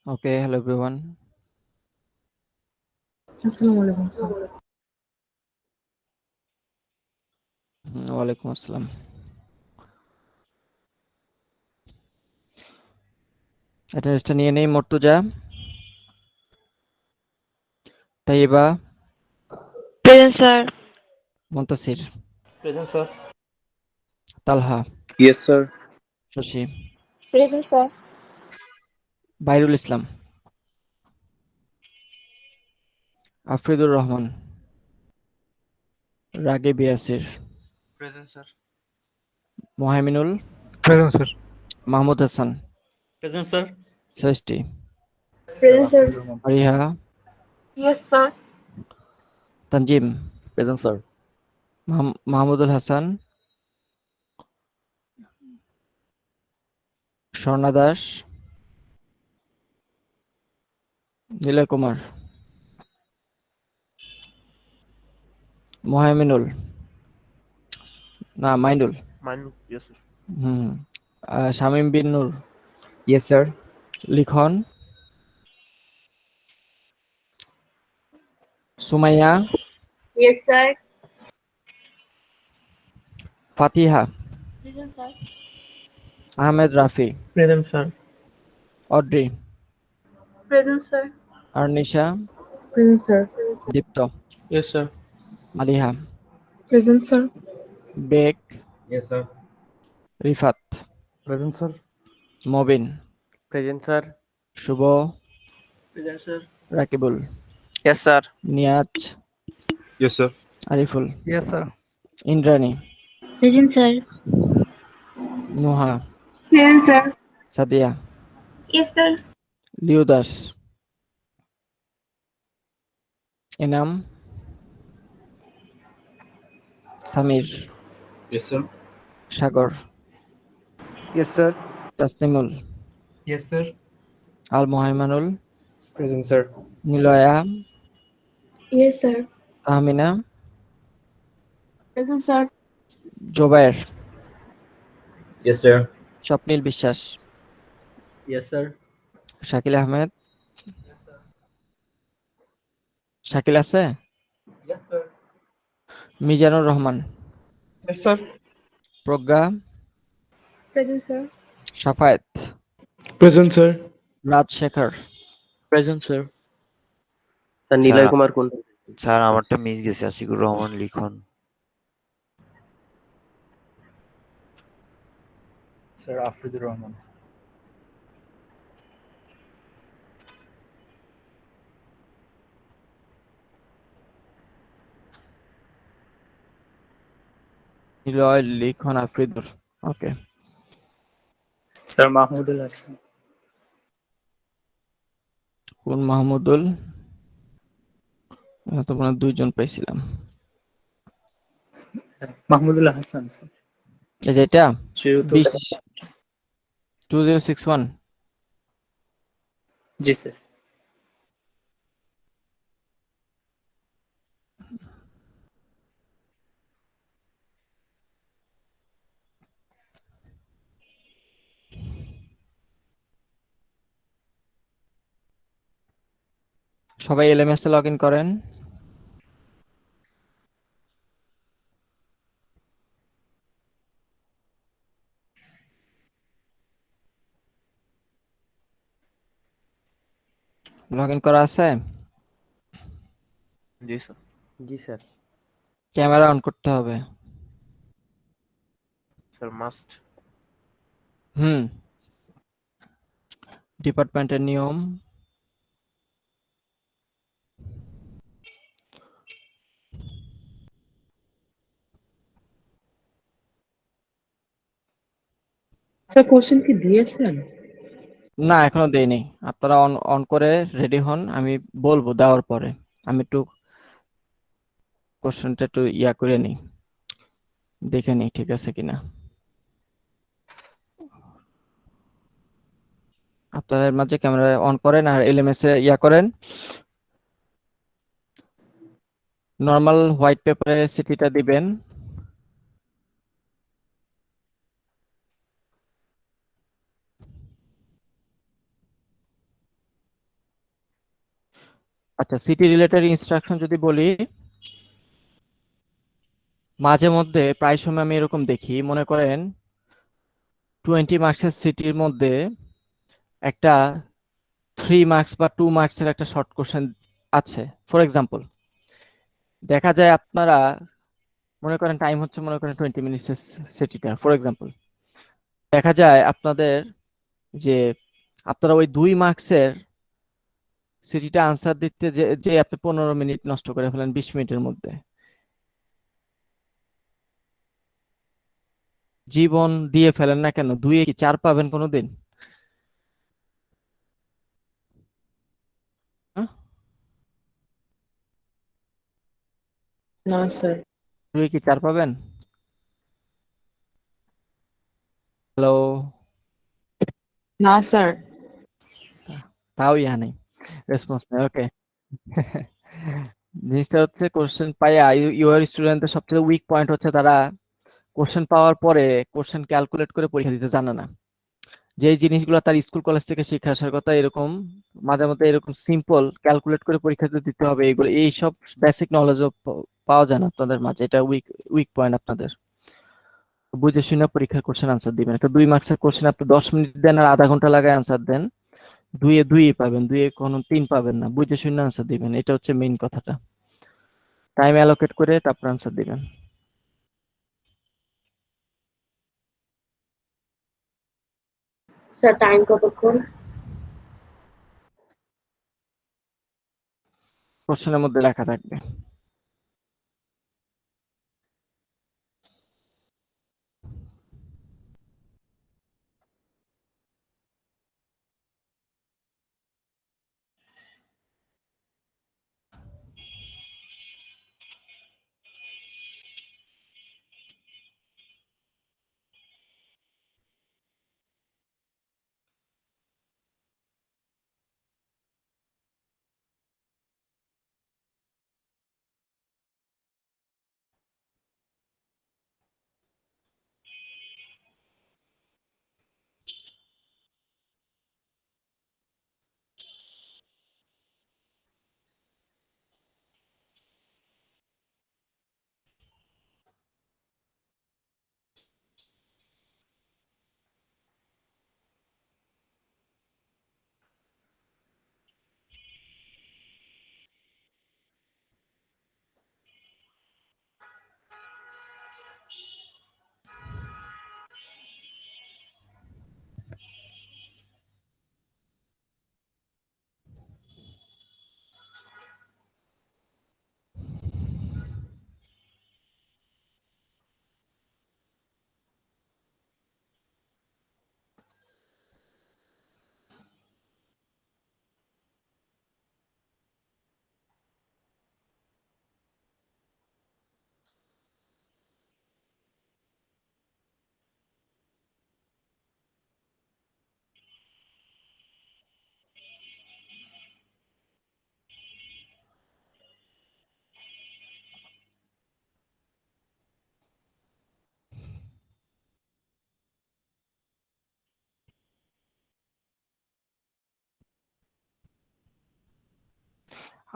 Okay, hello everyone. আসসালামু আলাইকুম sir. ওয়ালাইকুম আসসালাম। অ্যাটেন্ডেন্সটা নিয়ে নেই। Murtaza, Taiba, Present, sir. Muntasir, Present, sir. তালহা, Yes, sir. Shashi, Present, sir. বাইরুল ইসলাম, আফরিদুর Rahman, Ragib Yasir, Present, sir. Mohaiminul, Present, sir. Mahmud Hasan, Present, sir. সৃষ্টি, Present, sir. Ariha, Yes, sir. Tanzim, Present, sir. Mahmudul Hasan, Swarna Das, Niloy Kumar, Mohaiminul, না মাইনুল, Mine, yes, sir. হুম, শামীম বিন নূর, Yes, sir. Likhon, Sumaiya, Yes, sir. Fatiha, Present, sir. Ahmed Rafi, Present, sir. Audrey, Present, sir. Arnisha, present sir. Dipto, Yes, sir. Maliha, present sir. বেক, Yes, sir. Rifat, Present, sir. Mobin, Present, sir. Shuvo, Present, sir. Rakibul, Yes, sir. Niaz, Yes, sir. Ariful, Yes, sir. Indrani, Present, sir. Nuha, Present, sir. Sadia, Yes, sir. লিউ Das, Enam, Samir, Yes, sir. Sagar, Yes, sir. Tasnimul, Yes, sir. Al মোহাইমানুল, Present, sir. Niloya, Yes, sir. Tahmina, Present, sir. Zobayer, Yes, sir. Swapnil Biswas, Yes, sir. Shakil Ahmed, Shakil আছে, Yes, sir. Mizanur Rahman, Yes, sir. Pragya, Present, sir. Safayet, Present, sir. Rajshekhar, Present, sir. Sir sir Niloy Kumar কোন sir আমারটা miss গেছে। আশিকুর রহমান লিখন। Sir, Afridur Rahman. Niloy, Likhon, Afridur. Okay, sir Mahmudul Hasan. কোন মাহমুদুল? তো মনে হয় দুইজন পাইছিলাম। মাহমুদুল হাসান স্যার। এই যে এটা যেহেতু 2061। জি স্যার। সবাই এলএমএস এ লগ ইন করেন। লগ ইন করা আছে? জি স্যার। জি স্যার। ক্যামেরা অন করতে হবে। Sir must. হুম, ডিপার্টমেন্টের নিয়ম। স্যার কোশ্চেন কি দিয়েছেন? না, এখনো দেইনি। আপনারা অন অন করে রেডি হন, আমি বলবো দেওয়ার পরে। আমি একটু কোশ্চেনটা একটু ইয়া করে নিই, দেখে নিই ঠিক আছে কিনা। আপনারা এর মাঝে ক্যামেরা অন করেন আর এলএমএস এ ইয়া করেন। নর্মাল হোয়াইট পেপারে সিটিটা দিবেন। আচ্ছা, সিটি রিলেটেড ইনস্ট্রাকশন যদি বলি, মাঝে মধ্যে প্রায় সময় আমি এরকম দেখি, মনে করেন 20 মার্কসের সিটির মধ্যে একটা 3 মার্কস বা 2 মার্কসের একটা শর্ট কোশ্চেন আছে। ফর এক্সাম্পল, দেখা যায় আপনারা মনে করেন টাইম হচ্ছে মনে করেন 20 মিনিটসের সিটিটা, ফর এক্সাম্পল দেখা যায় আপনাদের যে আপনারা ওই 2 মার্কসের সিটিটা আনসার দিতে যে যে আপনি 15 মিনিট নষ্ট করে ফেলেন 20 মিনিটের মধ্যে, জীবন দিয়ে ফেলেন না কেন, 2-এ কি 4 পাবেন কোনোদিন? হ্যাঁ? না স্যার। 2-এ কি 4 পাবেন? হ্যালো, না স্যার। তাও ইহা নেই, রেসপন্স নেই। ওকে, জিনিসটা হচ্ছে কোশ্চেন পাইয়া ইউআর স্টুডেন্টদের সবচেয়ে উইক পয়েন্ট হচ্ছে তারা কোশ্চেন পাওয়ার পরে কোশ্চেন ক্যালকুলেট করে পরীক্ষা দিতে জানে না। যে জিনিসগুলো তার স্কুল কলেজ থেকে শিখে আসার কথা, এরকম মাঝে মধ্যে এরকম সিম্পল ক্যালকুলেট করে পরীক্ষা দিতে হবে, এগুলো এইসব বেসিক নলেজও পাওয়া যায় না আপনাদের মাঝে। এটা উইক উইক পয়েন্ট আপনাদের। বুঝে শুনে পরীক্ষার কোশ্চেন আনসার দিবেন। একটা 2 মার্কসের কোশ্চেন আপনি 10 মিনিট দেন আর আধা ঘন্টা লাগায় আনসার দেন, 2-এ 2 পাবেন, 2-এ কোনো 3 পাবেন না। বুঝে শুনে আনসার দিবেন, এটা হচ্ছে মেইন কথাটা। টাইম অ্যালোকেট করে তারপর আনসার দিবেন। স্যার টাইম কতক্ষণ? কোশ্চেনের মধ্যে লেখা থাকবে।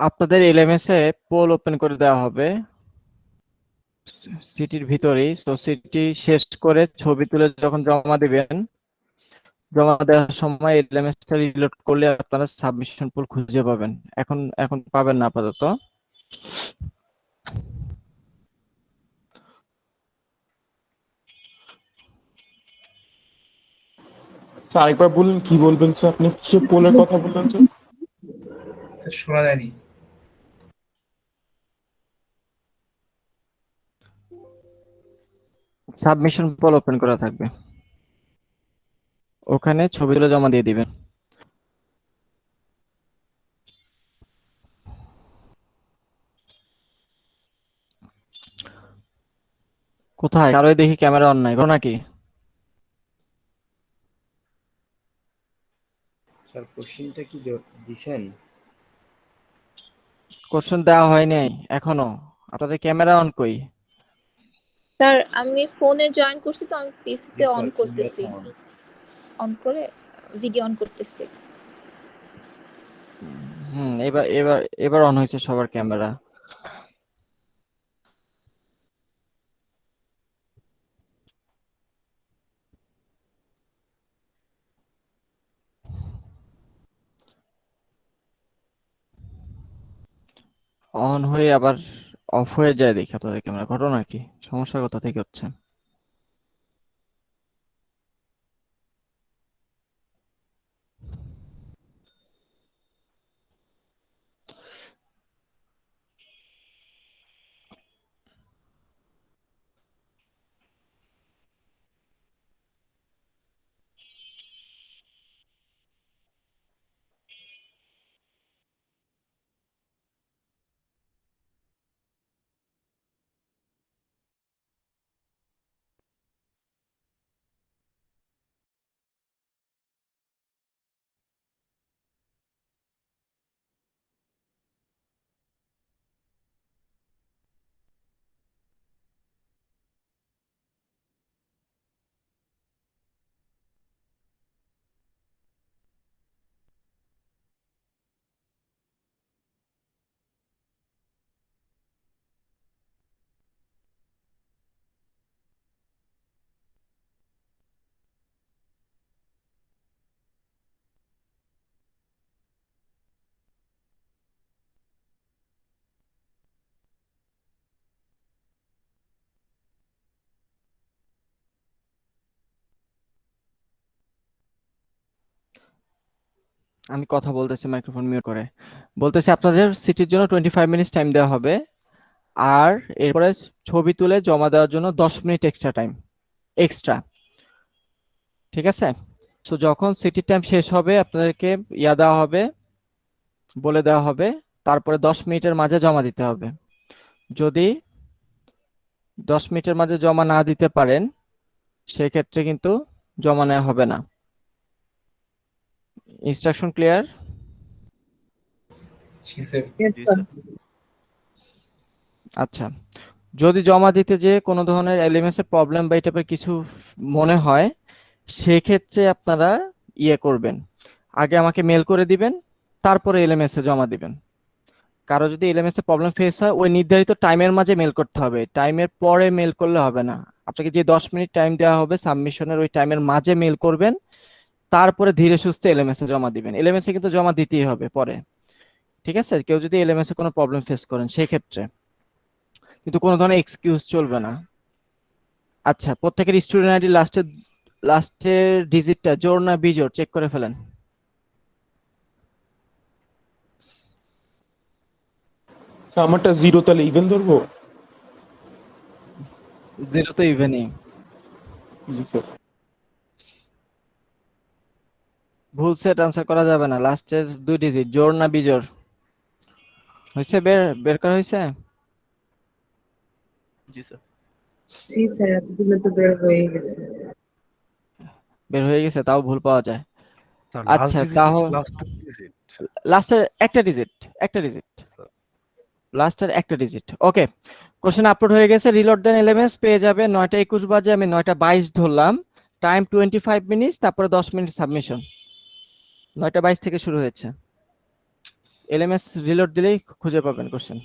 আপনাদের এলএমএস এ পোল ওপেন করে দেওয়া হবে সিটির ভিতরেই। তো সিটি শেষ করে ছবি তুলে যখন জমা দিবেন, জমা দেওয়ার সময় এলএমএসটা রিলোড করলে আপনারা সাবমিশন পোল খুঁজে পাবেন। এখন এখন পাবেন না আপাতত। স্যার আরেকবার বলুন, কি বলবেন স্যার? আপনি কিসের পোলের কথা বললেন স্যার? স্যার শোনা যায়নি। সাবমিশন পোল ওপেন করা থাকবে, ওখানে ছবি তুলে জমা দিয়ে দিবেন। কোথায় কারোই দেখি ক্যামেরা অন নাই, গো নাকি? স্যার কোশ্চেনটা কি দিছেন? কোশ্চেন দেওয়া হয়নি এখনো, আপনাদের ক্যামেরা অন কই? স্যার আমি ফোনে জয়েন করছি, তো আমি পিসিতে জি অন স্যার, করতেছি, ক্যামেরা অন করে ভিডিও অন করতেছি। এবার এবার এবার অন হয়েছে সবার ক্যামেরা। অন হয়ে আবার অফ হয়ে যায় দেখি আপনাদের ক্যামেরা, ঘটনা কি, সমস্যা কোথা থেকে হচ্ছে? আমি কথা বলতেছি মাইক্রোফোন মিউট করে। বলতেছি আপনাদের সিটির জন্য 25 মিনিটস টাইম দেওয়া হবে, আর এরপরে ছবি তুলে জমা দেওয়ার জন্য 10 মিনিট এক্সট্রা টাইম, এক্সট্রা। ঠিক আছে? তো যখন সিটির টাইম শেষ হবে আপনাদেরকে দেওয়া হবে, বলে দেওয়া হবে, তারপরে 10 মিনিটের মাঝে জমা দিতে হবে। যদি 10 মিনিটের মাঝে জমা না দিতে পারেন সেক্ষেত্রে কিন্তু জমা নেওয়া হবে না। Instruction clear? জি স্যার। Yes, sir. আচ্ছা, যদি জমা দিতে যে কোনো ধরনের এলএমএস এর প্রবলেম বা এই টাইপের কিছু মনে হয়, সেক্ষেত্রে আপনারা করবেন, আগে আমাকে মেল করে দিবেন, তারপরে এলএমএস এ জমা দিবেন। কারো যদি এলএমএস এ প্রবলেম ফেস হয়, ওই নির্ধারিত টাইমের মাঝে মেল করতে হবে, টাইমের পরে মেল করলে হবে না। আপনাকে যে 10 মিনিট টাইম দেওয়া হবে সাবমিশনের, ওই টাইমের মাঝে মেল করবেন, তারপরে ধীরে সুস্থে এলএমএস এ জমা দিবেন। এলএমএস এ কিন্তু জমা দিতেই হবে পরে। ঠিক আছে? কেউ যদি এলএমএস এ কোনো প্রবলেম ফেস করেন সেক্ষেত্রে কিন্তু কোনো ধরনের এক্সকিউজ চলবে না। আচ্ছা, প্রত্যেকের স্টুডেন্ট আইডি লাস্টের ডিজিটটা জোড় না বিজোড় চেক করে ফেলেন। স্যার আমারটা জিরো, তাহলে ইভেন ধরবো? জিরো তো ইভেনই। জি স্যার। ভুল সেট আনসার করা যাবে না, লাস্টের 2 ডিজিট জোড় না বিজোড় হয়েছে, বের বের করা হয়েছে? জি স্যার। জি স্যার, এতদিনে তো বের হয়ে গেছে। বের হয়ে গেছে, তাও ভুল পাওয়া যায়। আচ্ছা, তাহলে লাস্টের একটা ডিজিট, একটা ডিজিট, লাস্টের একটা ডিজিট। ওকে, কোশ্চেন আপলোড হয়ে গেছে। রিলোড দেন এলএমএস পেয়ে যাবে 9টা 21 বাজে, আমি 9টা 22 ধরলাম। টাইম 25 মিনিটস, তারপরে 10 মিনিট সাবমিশন। 9টা 22 থেকে শুরু হয়েছে। এলএমএস রিলোড দিলেই খুঁজে পাবেন কোশ্চেন।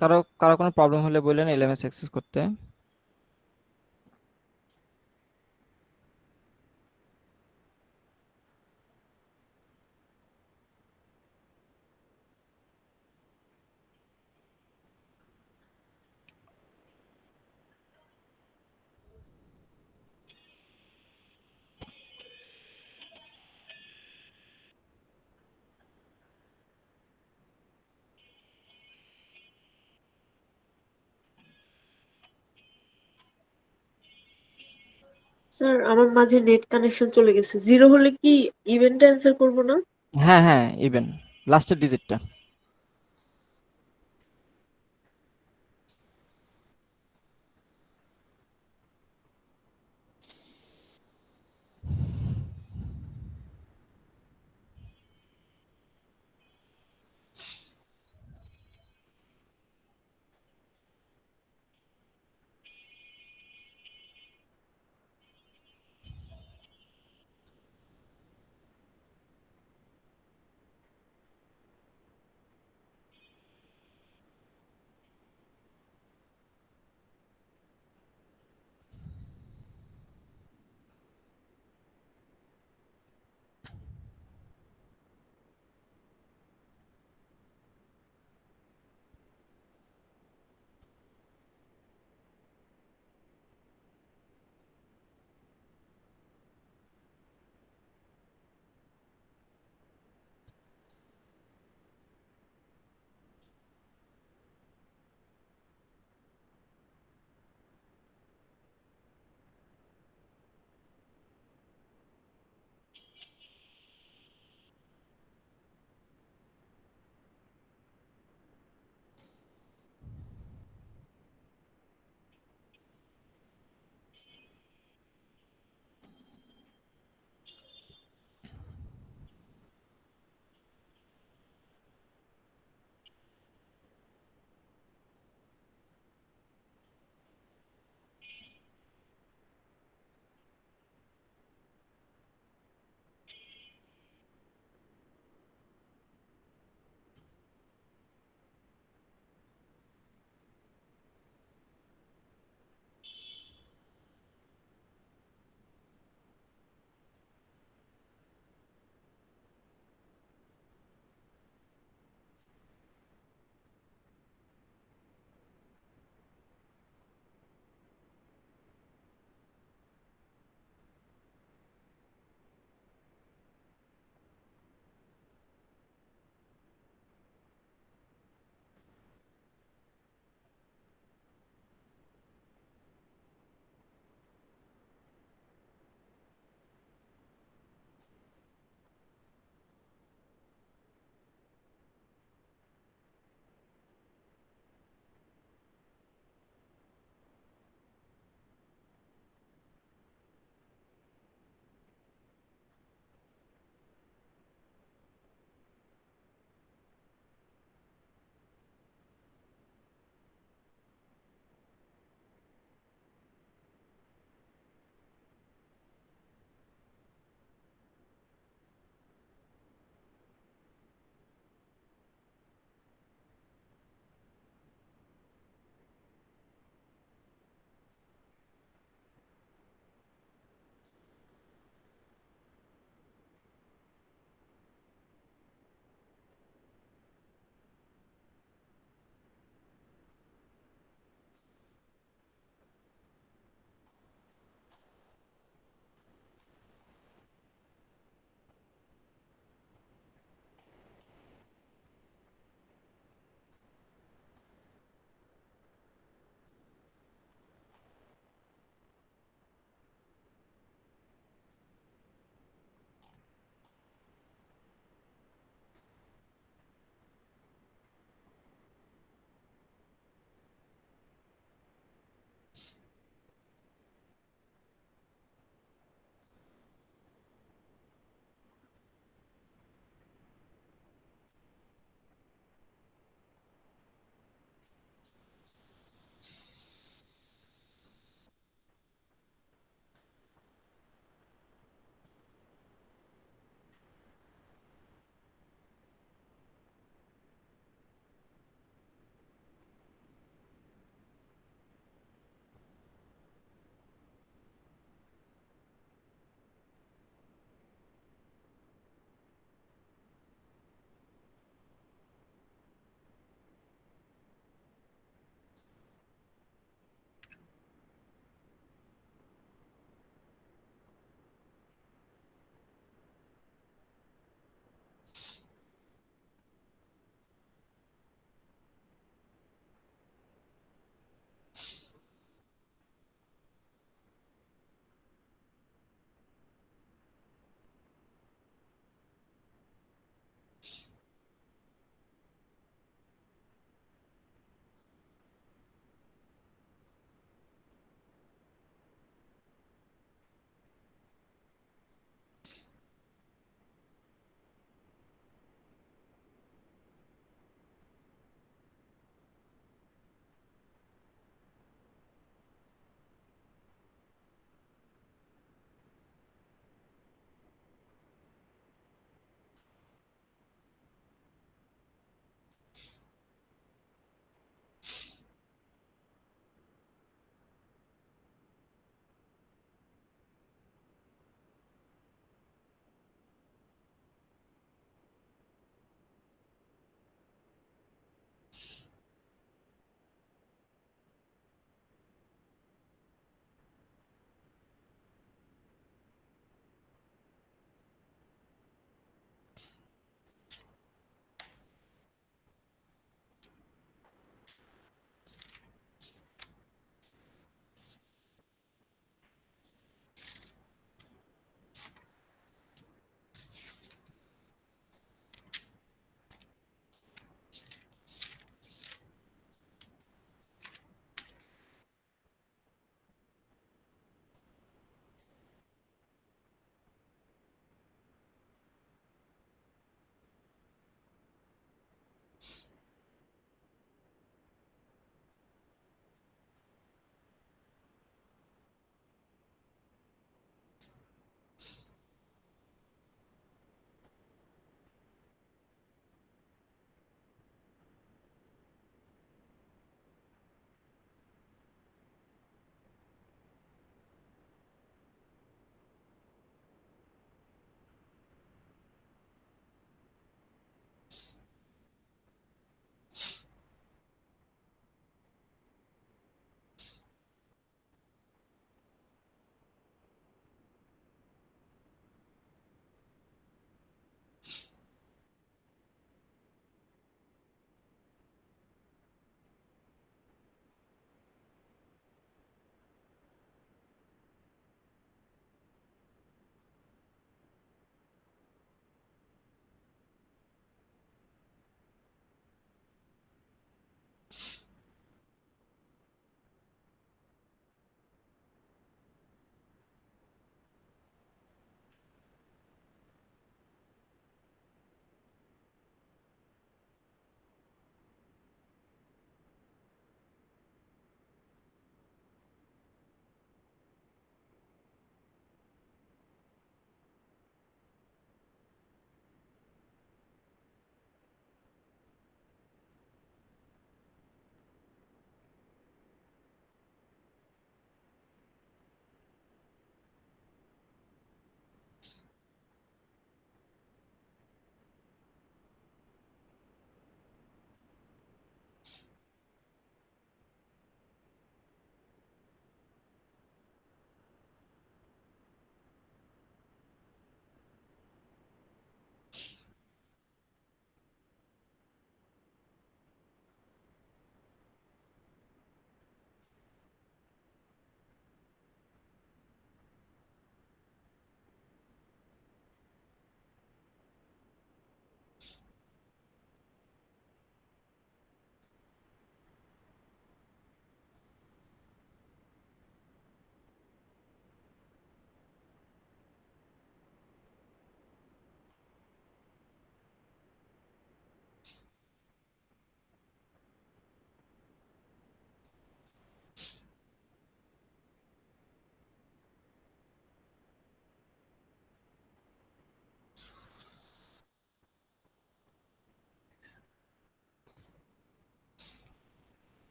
কারো কারো কোনো প্রবলেম হলে বললেন এলএমএস অ্যাক্সেস করতে। স্যার আমার মাঝে নেট কানেকশন চলে গেছে, জিরো হলে কি ইভেন্টে অ্যান্সার করব না? হ্যাঁ হ্যাঁ, ইভেন লাস্টের ডিজিটটা।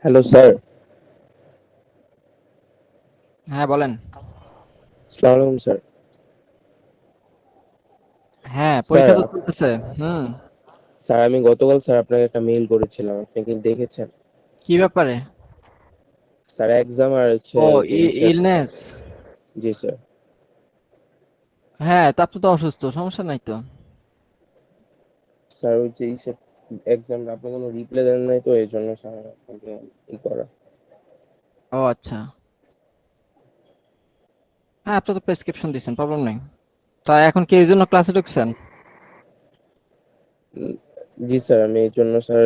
Hello sir. হ্যাঁ বলেন। আসসালামু আলাইকুম স্যার। হ্যাঁ স্যার পরীক্ষা তো চলতেছে। হুম। স্যার আমি গতকাল স্যার আপনাকে একটা মেইল করেছিলাম, আপনি কি দেখেছেন? কি ব্যাপারে? স্যার এক্সাম আর হচ্ছে ও যে স্যার। ইলনেস। জি স্যার। হ্যাঁ তা আপনি তো অসুস্থ, সমস্যা নাই তো। স্যার ওই যে স্যার এক্সাম আপনি কোনো রিপ্লাই দেন নাই তো এই জন্য স্যার আপনাকে ই করা। ও আচ্ছা। হ্যাঁ আপনি তো প্রেসক্রিপশন দিয়েছেন, প্রবলেম নেই। তা এখন কি এই জন্য ক্লাসে ঢুকছেন? উম, জি স্যার আমি এই জন্য স্যার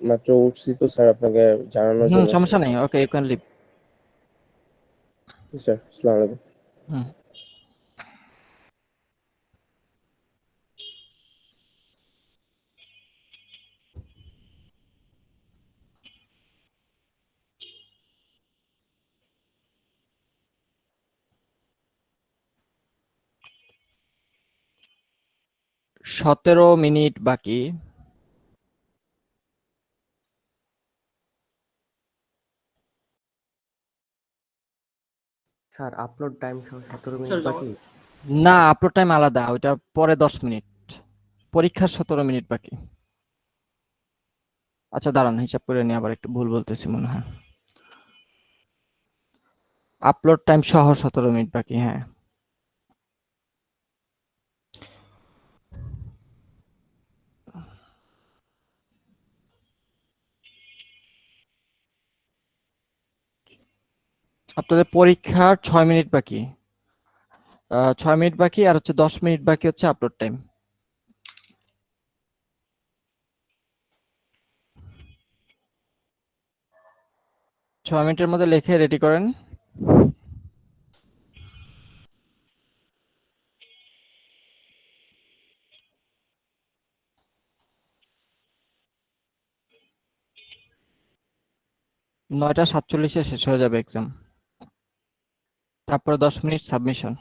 মাত্র উঠছি তো স্যার আপনাকে জানানোর হুম জন্য স্যার। সমস্যা নেই, ওকে ইউ ক্যান লিভ। জি স্যার, আসসালামু আলাইকুম। হুম। সতেরো মিনিট বাকি। স্যার আপলোড টাইম সহ 17 স্যার মিনিট বাকি। না আপলোড টাইম আলাদা, ওইটা পরে 10 মিনিট। পরীক্ষার 17 মিনিট বাকি। আচ্ছা দাঁড়ান হিসাব করে নিয়ে, আবার একটু ভুল বলতেছি মনে হয়। আপলোড টাইম সহ 17 মিনিট বাকি, হ্যাঁ। আপনাদের পরীক্ষার 6 মিনিট বাকি। 6 মিনিট বাকি, আর হচ্ছে 10 মিনিট বাকি হচ্ছে আপলোড টাইম। 6 মিনিটের মধ্যে লিখে রেডি করেন। নয়টা 47-এ শেষ হয়ে যাবে এক্সাম। তারপরে 10 মিনিট সাবমিশন।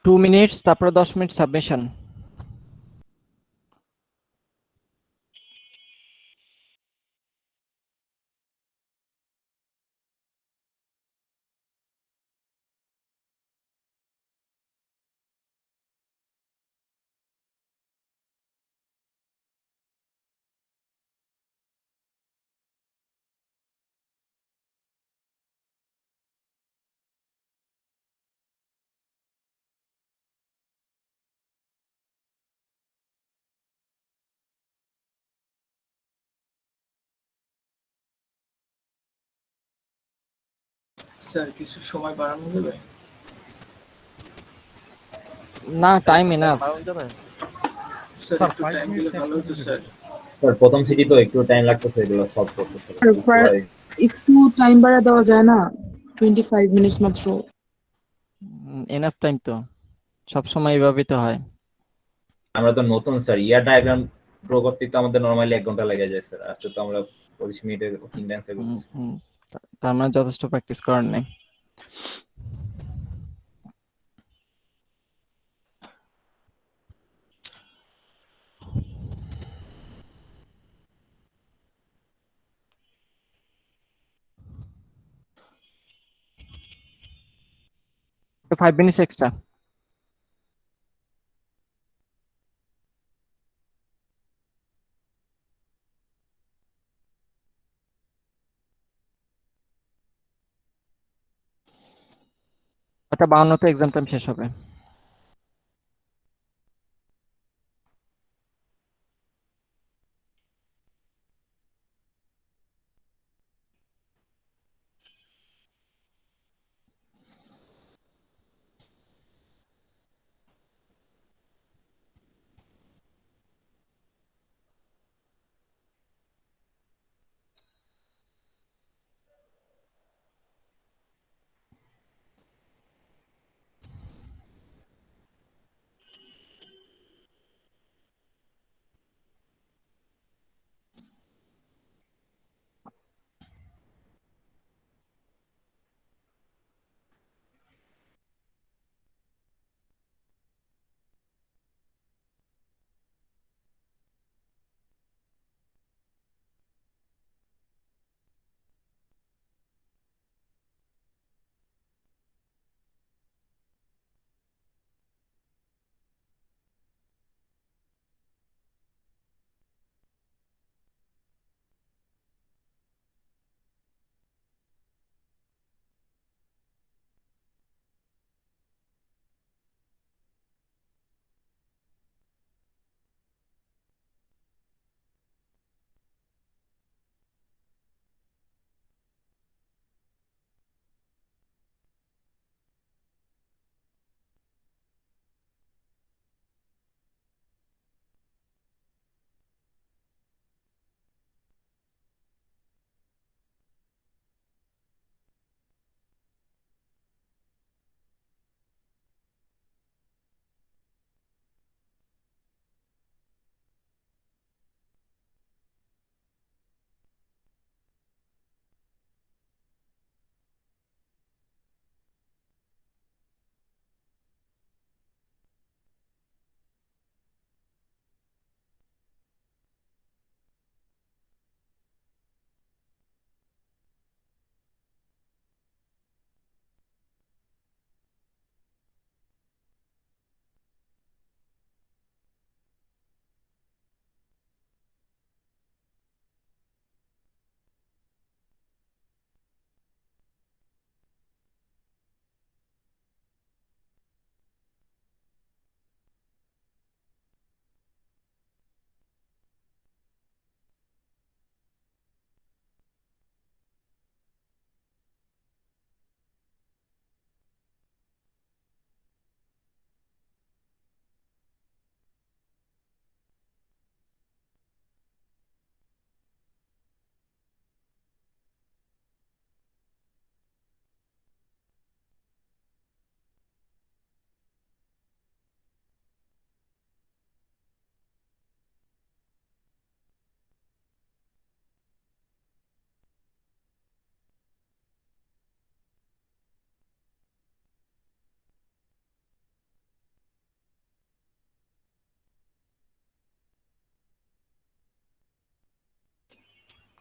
2 মিনিটস, তারপরে 10 মিনিট সাবমিশন। স্যার কিছু সময় বাড়ানো যাবে? না, টাইম এনাফ। স্যার একটু টাইম দিলে ভালো হতো স্যার। স্যার প্রথম সিটি তো একটু টাইম লাগতেছে এগুলো সলভ করতে স্যার। একটু টাইম বাড়া দেওয়া যায় না? 25 মিনিটস মাত্র। এনাফ টাইম তো, সব সময় এইভাবেই তো হয়। আমরা তো নতুন স্যার, ইয়ার ডায়াগ্রাম ড্র করতে তো আমাদের নরমালি 1 ঘন্টা লেগে যায় স্যার, আজকে তো আমরা 25 মিনিটের 3 অ্যান্সার করতেছি। তার মানে যথেষ্ট প্র্যাকটিস করার নেই। তো 5 মিনিটস এক্সট্রা। এটা 52 তে এক্সাম টাইম শেষ হবে।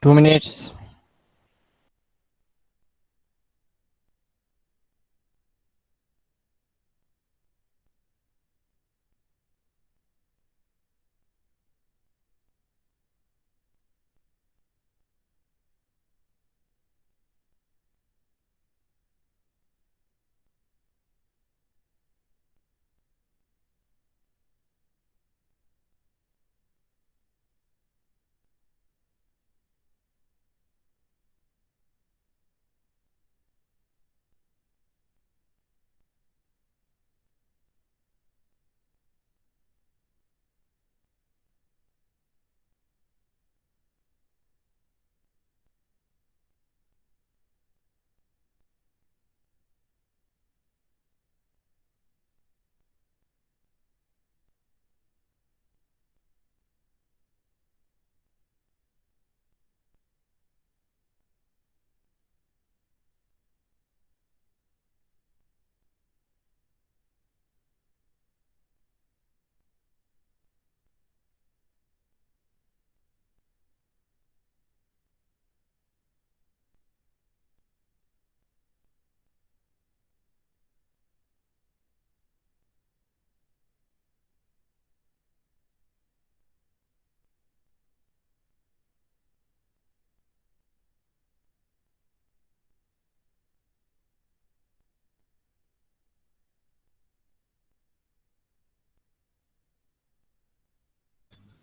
2 minutes.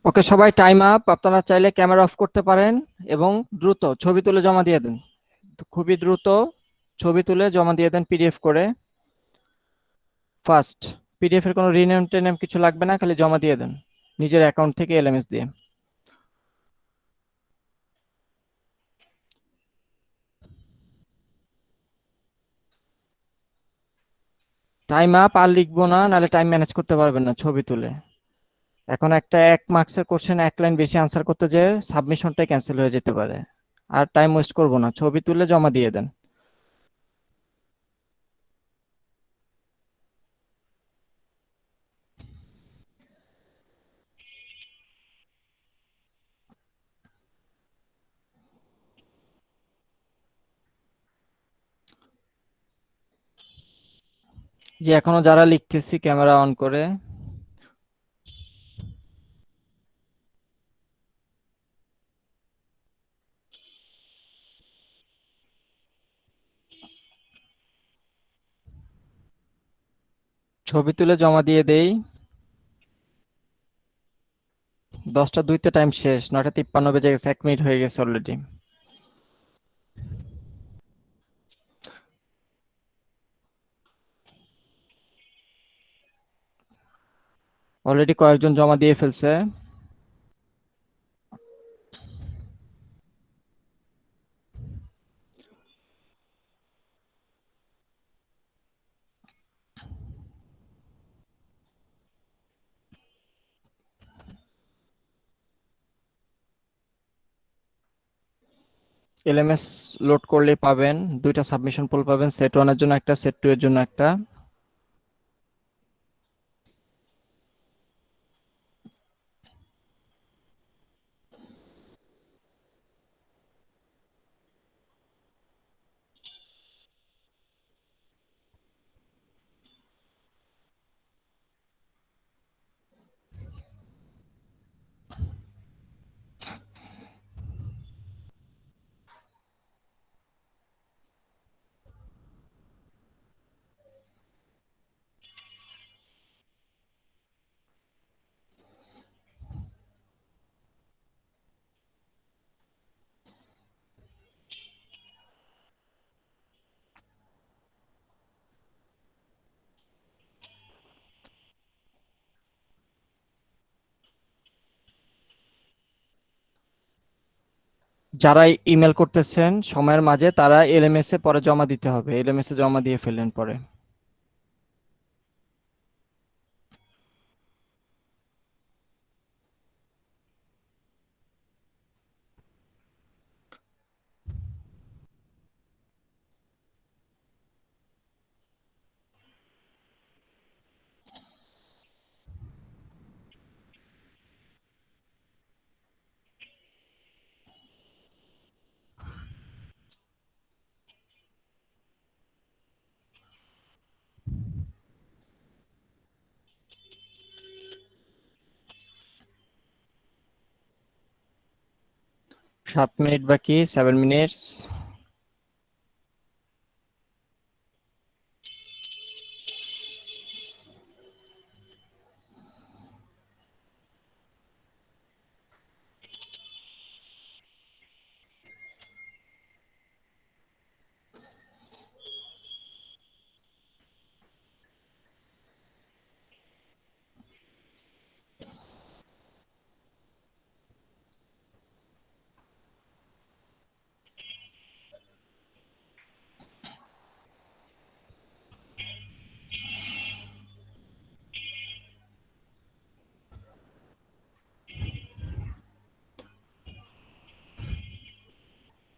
ওকে সবাই টাইম আপ। আপনারা চাইলে ক্যামেরা অফ করতে পারেন এবং দ্রুত ছবি তুলে জমা দিয়ে দেন। খুবই দ্রুত ছবি তুলে জমা দিয়ে দেন পিডিএফ করে। ফার্স্ট পিডিএফ এর কোনো রিনেম টেনেম কিছু লাগবে না, খালি জমা দিয়ে দেন নিজের অ্যাকাউন্ট থেকে এলএমএস দিয়ে। Time up. আর লিখবো না, নাহলে টাইম ম্যানেজ করতে পারবেন না ছবি তুলে। এখন একটা 1 মার্কসের কোশ্চেন 1 লাইন বেশি আনসার করতে যে সাবমিশনটাই ক্যান্সেল হয়ে যেতে পারে। আর টাইম ওয়েস্ট করবো না, ছবি তুলে জমা দিয়ে দেন। যে এখনো যারা লিখতেছি ক্যামেরা অন করে। ছবি তুলে জমা দিয়ে দেই। 10টা 2-তে টাইম শেষ, 9টা 53 বেজে গেছে, 1 মিনিট হয়ে গেছে অলরেডি। অলরেডি কয়েকজন জমা দিয়ে ফেলছে। এলএমএস লোড করলে পাবেন 2টা সাবমিশন পোল পাবেন, সেট 1 এর জন্য একটা, সেট 2 এর জন্য একটা। যারা ইমেল করতেছেন সময়ের মাঝে, তারা এলএমএস এ পরে জমা দিতে হবে, এলএমএস এ জমা দিয়ে ফেললেন পরে। 7 মিনিট বাকি, 7 মিনিটস।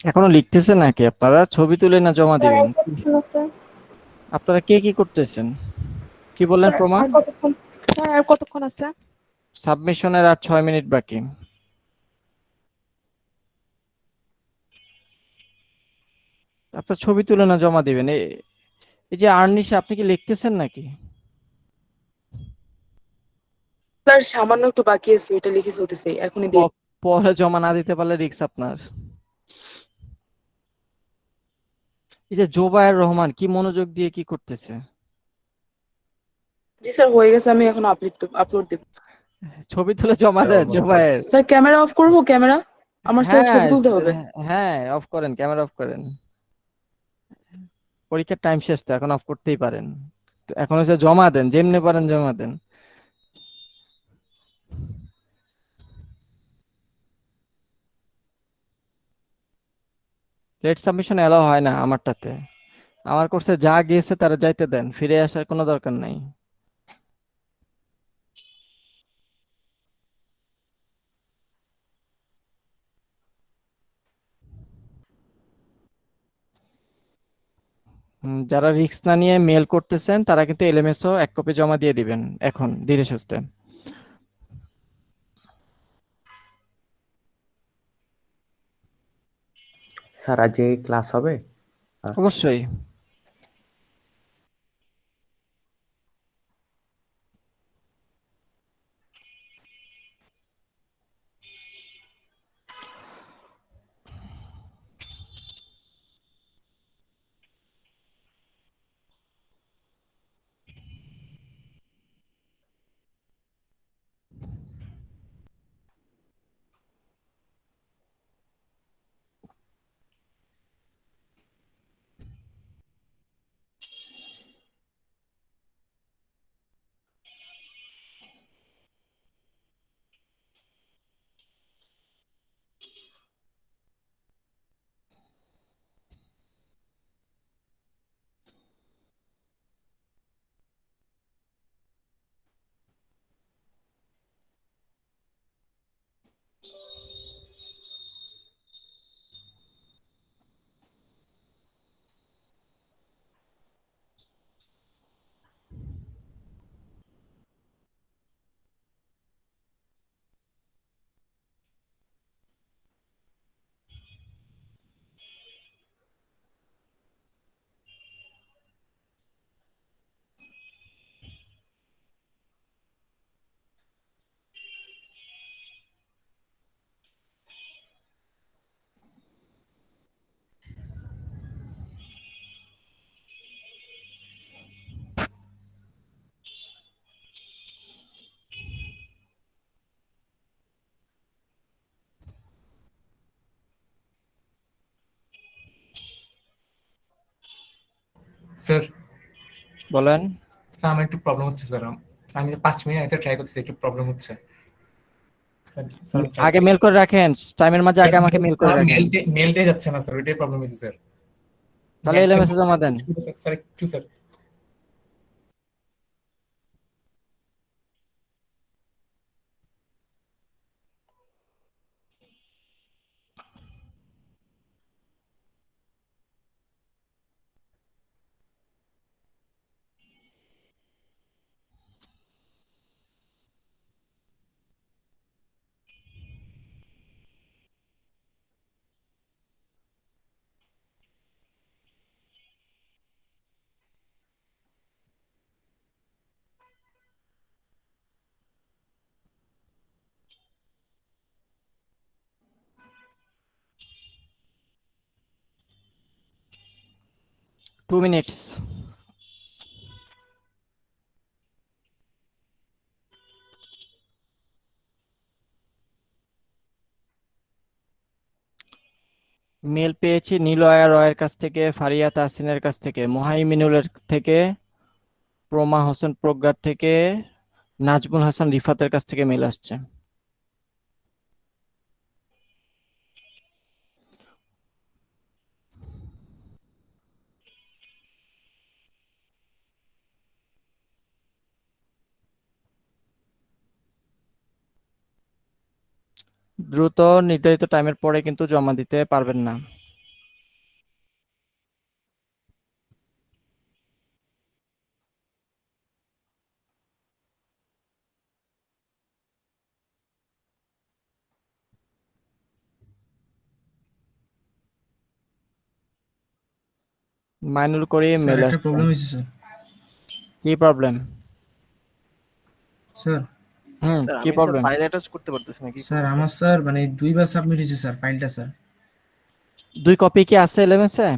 এখনো লিখতেছেন নাকি আপনারা? ছবি তুলে না জমা স্যার দিবেন? আর কতক্ষণ আছে? আপনারা কে কি করতেছেন? কি বললেন স্যার প্রমাণ? আর কতক্ষণ? স্যার আর কতক্ষণ আছে? সাবমিশনের আর 6 মিনিট বাকি। আপনার ছবি তুলে না জমা দিবেন। এই যে আর্নিশা, আপনি কি লিখতেছেন নাকি? স্যার সামান্য একটু বাকি আছে, ওইটা লিখে ফেলতেছি এখনই দিয়ে। পরে জমা না দিতে পারলে রিস্ক আপনার। এই যে জোবায়ের রহমান কি মনোযোগ দিয়ে কি করতেছে? জি স্যার হয়ে গেছে, আমি এখন আপলোড দেব। ছবি তুলে জমা স্যার দেন অলমোস্ট শেষ। জোবায়ের। স্যার ক্যামেরা অফ করবো? ক্যামেরা আমার স্যার হ্যাঁ, ছবি তুলতে হবে। হ্যাঁ, অফ করেন, ক্যামেরা অফ করেন। পরীক্ষার টাইম শেষ তো, এখন অফ করতেই পারেন। তো এখন হচ্ছে জমা দেন, যেমনি পারেন জমা দেন। লেট সাবমিশন এলাও হয় না আমারটাতে। আমার কোর্সে যা গিয়েছে তারা যাইতে দেন, ফিরে আসার কোনো দরকার নাই। যারা রিস্ক না নিয়ে মেল করতেছেন তারা কিন্তু এলএমএসও 1 কপি জমা দিয়ে দিবেন এখন ধীরে সুস্থে। স্যার আজ এই ক্লাস হবে? অবশ্যই। স্যার বলেন। স্যার আমার একটু প্রবলেম হচ্ছে স্যার। আমি যে 5 মিনিট আগে ট্রাই করতেছি, একটু প্রবলেম হচ্ছে স্যার। স্যার আমি ট্রাই আগে মেল করে রাখেন, টাইমের মাঝে আগে আমাকে মেল করে স্যার রাখেন, মেলটাই যাচ্ছে না স্যার, ওইটাই প্রবলেম হয়েছে স্যার। তাহলে এলএমএস এ জমা দেন। স্যার একটু স্যার। 2 minutes. মেল পেয়েছি নিলয়া রয়ের কাছ থেকে, ফারিয়া তাহসিনের কাছ থেকে, মোহাইমিনুলের থেকে, প্রমা হোসেন প্রজ্ঞার থেকে, নাজমুল হাসান রিফাতের কাছ থেকে মেল আসছে। দ্রুত নির্ধারিত টাইমের পরে কিন্তু জমা দিতে পারবেন না। মাইনুল করিম মেল একটা আসছে। প্রবলেম হয়েছে স্যার। কি প্রবলেম? স্যার কি প্রবলেম? ফাইল অ্যাটাচ করতে পারতেছি না কি? স্যার আমার স্যার মানে 2বার সাবমিট হয়েছে স্যার ফাইলটা স্যার। 2 কপি কি আছে LMS এ?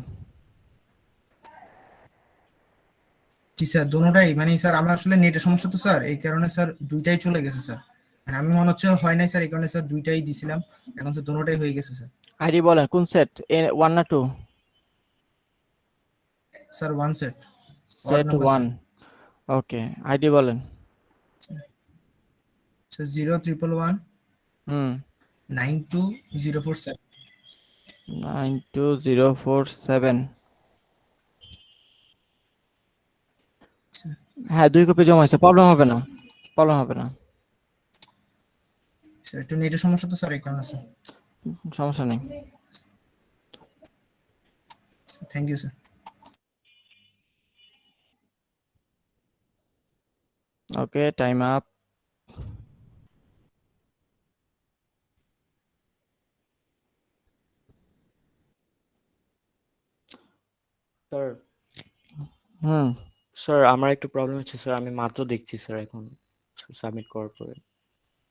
জি স্যার দোনোটাই মানে স্যার আমার আসলে নেটের সমস্যা তো স্যার, এই কারণে স্যার 2টাই চলে গেছে স্যার। মানে আমি মনে হচ্ছে হয় নাই স্যার, এই কারণে স্যার 2টাই দিছিলাম, এখন স্যার দোনোটাই হয়ে গেছে স্যার। আইডি বলেন কোন সেট? 1 না 2? Sir 1 set. সেট 1। ওকে, আইডি বলেন। স্যার 011 হুম 92047। 92047। হ্যাঁ 2 কপি জমা হয়েছে, প্রবলেম হবে না, প্রবলেম হবে না। স্যার একটু নেটের সমস্যা তো স্যার, এই কারণে স্যার। সমস্যা নেই। Thank you sir. Okay, time up. Sir হুম স্যার আমার একটু প্রবলেম হচ্ছে স্যার, আমি মাত্র দেখছি স্যার এখন সাবমিট করার পরে।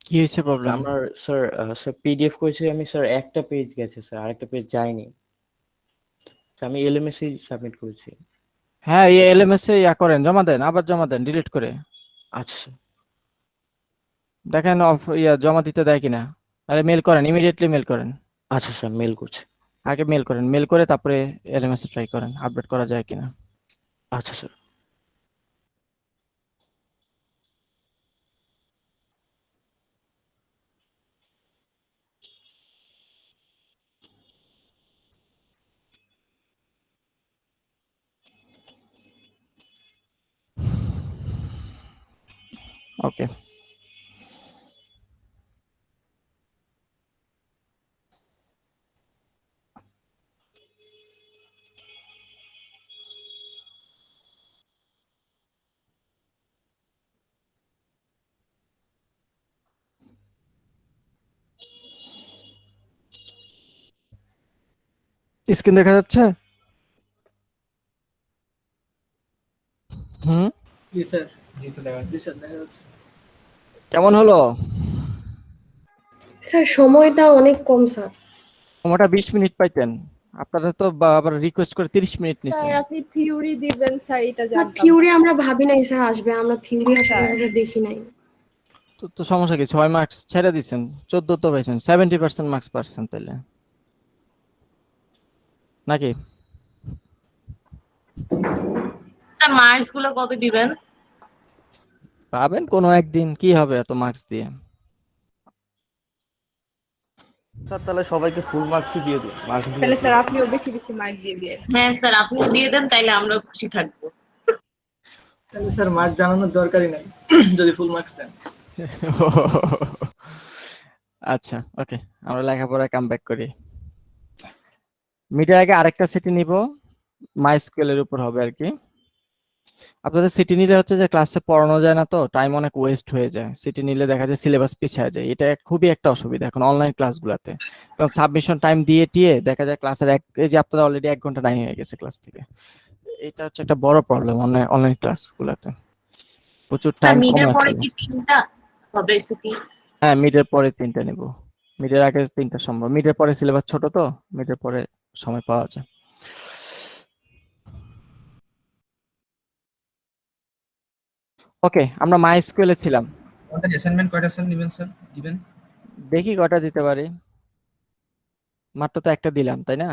কি হয়েছে প্রবলেম? আমার স্যার স্যার পিডিএফ করেছি আমি স্যার, একটা পেজ গেছে স্যার, আরেকটা পেজ যায়নি। আমি এলএমএস এই সাবমিট করেছি। হ্যাঁ এই LMS এ ইয়া করেন, জমা দেন, আবার জমা দেন ডিলিট করে। আচ্ছা স্যার। দেখেন জমা দিতে দেয় কিনা। আরে মেল করেন, ইমিডিয়েটলি মেল করেন। আচ্ছা স্যার মেল করছি। আগে মেল করেন, মেল করে তারপরে LMS এ ট্রাই করেন আপডেট করা যায় কিনা। আচ্ছা স্যার। ওকে, স্ক্রিন দেখা যাচ্ছে? হুম জি স্যার। জি স্যার দেখা যাচ্ছে। দেখা যাচ্ছে। কেমন হলো? স্যার সময়টা অনেক কম স্যার। সময়টা 20 মিনিট পাইতেন, আপনারা তো আবার রিকোয়েস্ট করে 30 মিনিট নিছেন। আপনি থিওরি দিবেন স্যার, এটা স্যার থিওরি আমরা ভাবি নাই স্যার আসবে, আমরা থিওরি আসলে দেখি নাই। তো সমস্যা কি, 6 মার্কস ছেড়ে দিচ্ছেন, 14 তো পাইছেন, 70% মার্কস পাচ্ছেন তাহলে নাকি? স্যার মার্কস গুলো কবে দিবেন? পাবেন কোনো একদিন, কি হবে এত মার্কস দিয়ে। স্যার তাহলে সবাইকে ফুল মার্কসই দিয়ে দিন। তাহলে স্যার আপনিও বেশি বেশি মার্ক দিয়ে দিয়ে। হ্যাঁ স্যার আপনিও দিয়ে দেন, তাইলে আমরা খুশি থাকবো। তাহলে স্যার মার্ক জানানোর দরকারই নাই যদি ফুল মার্কস দেন। আচ্ছা ওকে, আমরা লেখাপড়ায় কাম ব্যাক করি। মিটার আগে আরেকটা সিটি নিব, মাইস্কুয়েল এর উপর হবে আর কি। আপনাদের সিটি নিলে হচ্ছে যে ক্লাসে পড়ানো যায় না, তো টাইম অনেক ওয়েস্ট হয়ে যায়। সিটি নিলে দেখা যায় সিলেবাস পিছিয়ে যায়, এটা খুবই একটা অসুবিধা এখন অনলাইন ক্লাসগুলোতে। কারণ সাবমিশন টাইম দিয়ে দেখা যায় ক্লাসের এই যে আপনারা অলরেডি 1 ঘন্টা নাই হয়ে গেছে ক্লাস থেকে। এটা হচ্ছে একটা বড় প্রবলেম অনলাইন ক্লাসগুলোতে, প্রচুর টাইম কমে পরে আসে। কি 3টা হবে সিটি? হ্যাঁ মিডের পরে 3টা নিব, মিডের আগে 3টা সম্ভব, মিডের পরে সিলেবাস ছোট তো, মিডের পরে সময় পাওয়া যায়। ওকে, আমরা মাইস্কুয়েলে ছিলাম। আমাদের অ্যাসাইনমেন্ট কয়টা স্যার নেবেন স্যার দিবেন? দেখি কটা দিতে পারি, মাত্র তো একটা দিলাম তাই না?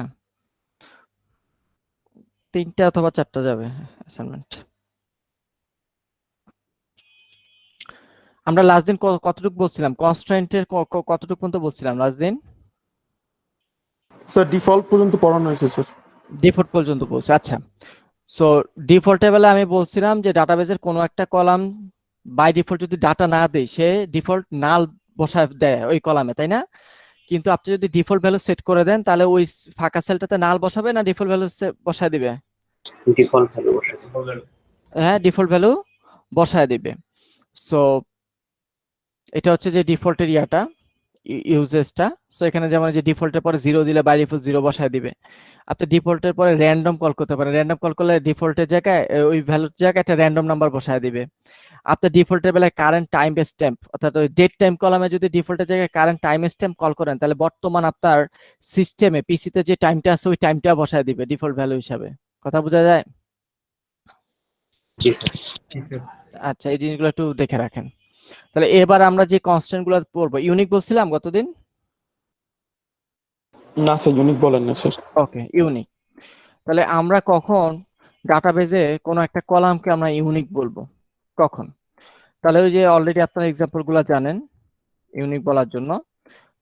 3টা অথবা 4টা যাবে অ্যাসাইনমেন্ট। আমরা লাস্ট দিন কতটুকু বলছিলাম, কনস্ট্যান্টের কতটুকু পর্যন্ত বলছিলাম লাস্ট দিন? স্যার ডিফল্ট পর্যন্ত পড়ানো হয়েছে স্যার। ডিফল্ট পর্যন্ত বলছি, আচ্ছা। সো ডিফল্টের বেলা আমি বলছিলাম যে ডাটাবেজের কোনো একটা কলাম বাই ডিফল্ট যদি ডাটা না দেয়, সে ডিফল্ট নাল বসায় দেয় ওই কলামে, তাই না? কিন্তু আপনি যদি ডিফল্ট ভ্যালু সেট করে দেন, তাহলে ওই ফাঁকা সেলটাতে নাল বসাবে না ডিফল্ট ভ্যালু বসায় দিবে? ডিফল্ট ভ্যালু বসাই। হ্যাঁ, ডিফল্ট ভ্যালু বসায় দিবে। সো এটা হচ্ছে যে ডিফল্টের ইয়াটা, ইউজেসটা। সো এখানে যেমন যে ডিফল্টের পরে 0 দিলে বাই ডিফল্ট 0 বসায় দিবে। আপনি ডিফল্টের পরে র্যান্ডম কল করতে পারেন, র্যান্ডম কল করলে ডিফল্টের জায়গায় ওই ভ্যালুর জায়গায় একটা র্যান্ডম নাম্বার বসায় দিবে। আপনি ডিফল্টের বেলায় কারেন্ট টাইম স্ট্যাম্প, অর্থাৎ ওই ডেট টাইম কলামে যদি ডিফল্টের জায়গায় কারেন্ট টাইম স্ট্যাম্প কল করেন, তাহলে বর্তমান আপনার সিস্টেমে পিসিতে যে টাইমটা আছে ওই টাইমটা বসায় দিবে ডিফল্ট ভ্যালু হিসাবে। কথা বোঝা যায়? জি স্যার। জি স্যার। আচ্ছা, এই জিনিসগুলো একটু দেখে রাখেন। তাহলে এবার আমরা যে কনস্ট্যান্ট গুলো পড়বো, ইউনিক বলছিলাম গতদিন? না স্যার ইউনিক বলেন না স্যার। ওকে, ইউনিক। তাহলে আমরা কখন ডাটাবেজে কোনো একটা কলামকে আমরা ইউনিক বলবো, কখন? তাহলে ওই যে অলরেডি আপনারা এক্সাম্পল গুলো জানেন ইউনিক বলার জন্য।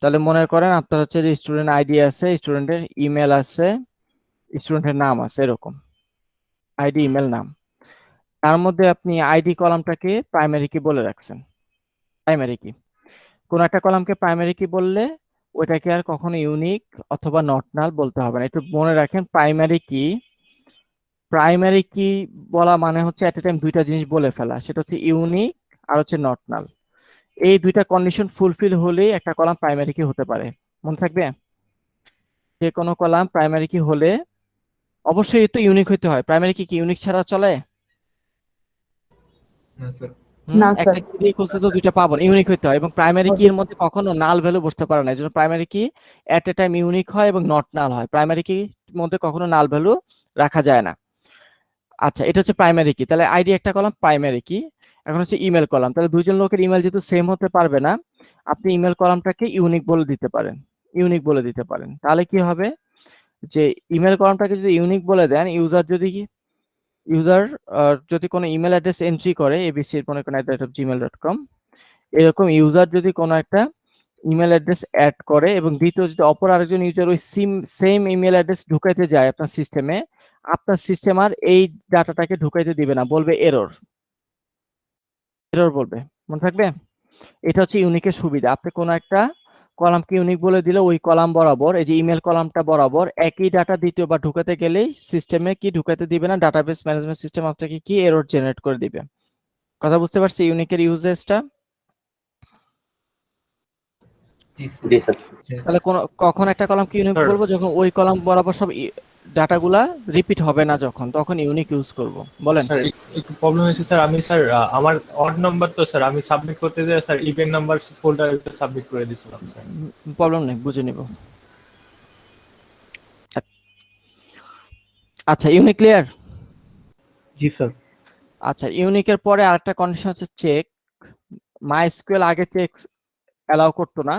তাহলে মনে করেন আপনার হচ্ছে যে স্টুডেন্ট আইডি আছে, স্টুডেন্টের ইমেল আছে, স্টুডেন্টের নাম আছে, এরকম আইডি ইমেল নাম। তার মধ্যে আপনি আইডি কলামটাকে প্রাইমারি কি বলে রাখছেন। প্রাইমারি কি, কোন একটা কলামকে প্রাইমারি কি বললে ওইটাকে আর কখনো ইউনিক অথবা নট নাল বলতে হবে না। একটু মনে রাখেন, প্রাইমারি কি বলা মানে হচ্ছে এট এ টাইম দুইটা জিনিস বলে ফেলা, সেটা হচ্ছে ইউনিক আর হচ্ছে নট নাল। এই দুইটা কন্ডিশন ফুলফিল হলেই একটা কলাম প্রাইমারি কি হতে পারে। মনে থাকবে, যে কোনো কলাম প্রাইমারি কি হলে অবশ্যই তো ইউনিক হইতে হয়। প্রাইমারি কি ইউনিক ছাড়া চলে? না স্যার। না একটা স্যার। কি দিয়ে খুঁজতে তো দুইটা পাবো না, ইউনিক হইতে হয়। এবং প্রাইমারি কি এর মধ্যে কখনো নাল ভ্যালু বসতে পারে না, এই জন্য প্রাইমারি কি এট এ টাইম ইউনিক হয় এবং নট নাল হয়। প্রাইমারি কি মধ্যে কখনো নাল ভ্যালু রাখা যায় না। আচ্ছা, এটা হচ্ছে প্রাইমারি কি। তাহলে আইডি একটা কলাম প্রাইমারি কি। এখন হচ্ছে ইমেল কলাম। তাহলে দুইজন লোকের ইমেল যেহেতু সেম হতে পারবে না, আপনি ইমেল কলামটাকে ইউনিক বলে দিতে পারেন, ইউনিক বলে দিতে পারেন। তাহলে কি হবে, যে ইমেল কলামটাকে যদি ইউনিক বলে দেন, ইউজার যদি কোনো ইমেল অ্যাড্রেস এন্ট্রি করে এবিসি মনে করেন @gmail.com, এরকম ইউজার যদি কোনো একটা ইমেল অ্যাড্রেস অ্যাড করে এবং দ্বিতীয় যদি অপর আরেকজন ইউজার ওই সেম ইমেল অ্যাড্রেস ঢুকাইতে যায় আপনার সিস্টেমে, আপনার সিস্টেম আর এই ডাটাটাকে ঢুকাইতে দিবে না, বলবে এরর বলবে। মনে থাকবে, এটা হচ্ছে ইউনিকের সুবিধা। আপনি কোনো একটা কলামকে ইউনিক বলে দিলে ওই কলাম বরাবর, এই যে ইমেল কলামটা বরাবর একই ডাটা দ্বিতীয়বার ঢুকাতে গেলেই সিস্টেমে কি ঢুকাতে দিবে না, ডাটাবেস ম্যানেজমেন্ট সিস্টেম আপনাকে কি এরর জেনারেট করে দিবে। কথা বুঝতে পারছি ইউনিকের ইউজেসটা? জি জি স্যার। তাহলে কখন একটা কলামকে ইউনিক Sir. বলবো, যখন ওই কলাম বরাবর সব ডাটাগুলা রিপিট হবে না, তখন ইউনিক ইউজ করব। বলেন। স্যার একটু প্রবলেম হয়েছে স্যার। আমি স্যার আমার অড নাম্বার তো স্যার আমি সাবমিট করতে যাই স্যার ইভেন নাম্বার ফোল্ডারে সাবমিট করে দিয়েছিলাম স্যার। প্রবলেম নেই, বুঝে নিব। আচ্ছা, ইউনিক ক্লিয়ার? জি স্যার। আচ্ছা, ইউনিকের পরে আরেকটা কন্ডিশন হচ্ছে চেক। মাইস্কুয়েল আগে চেক অ্যালাউ করতো না,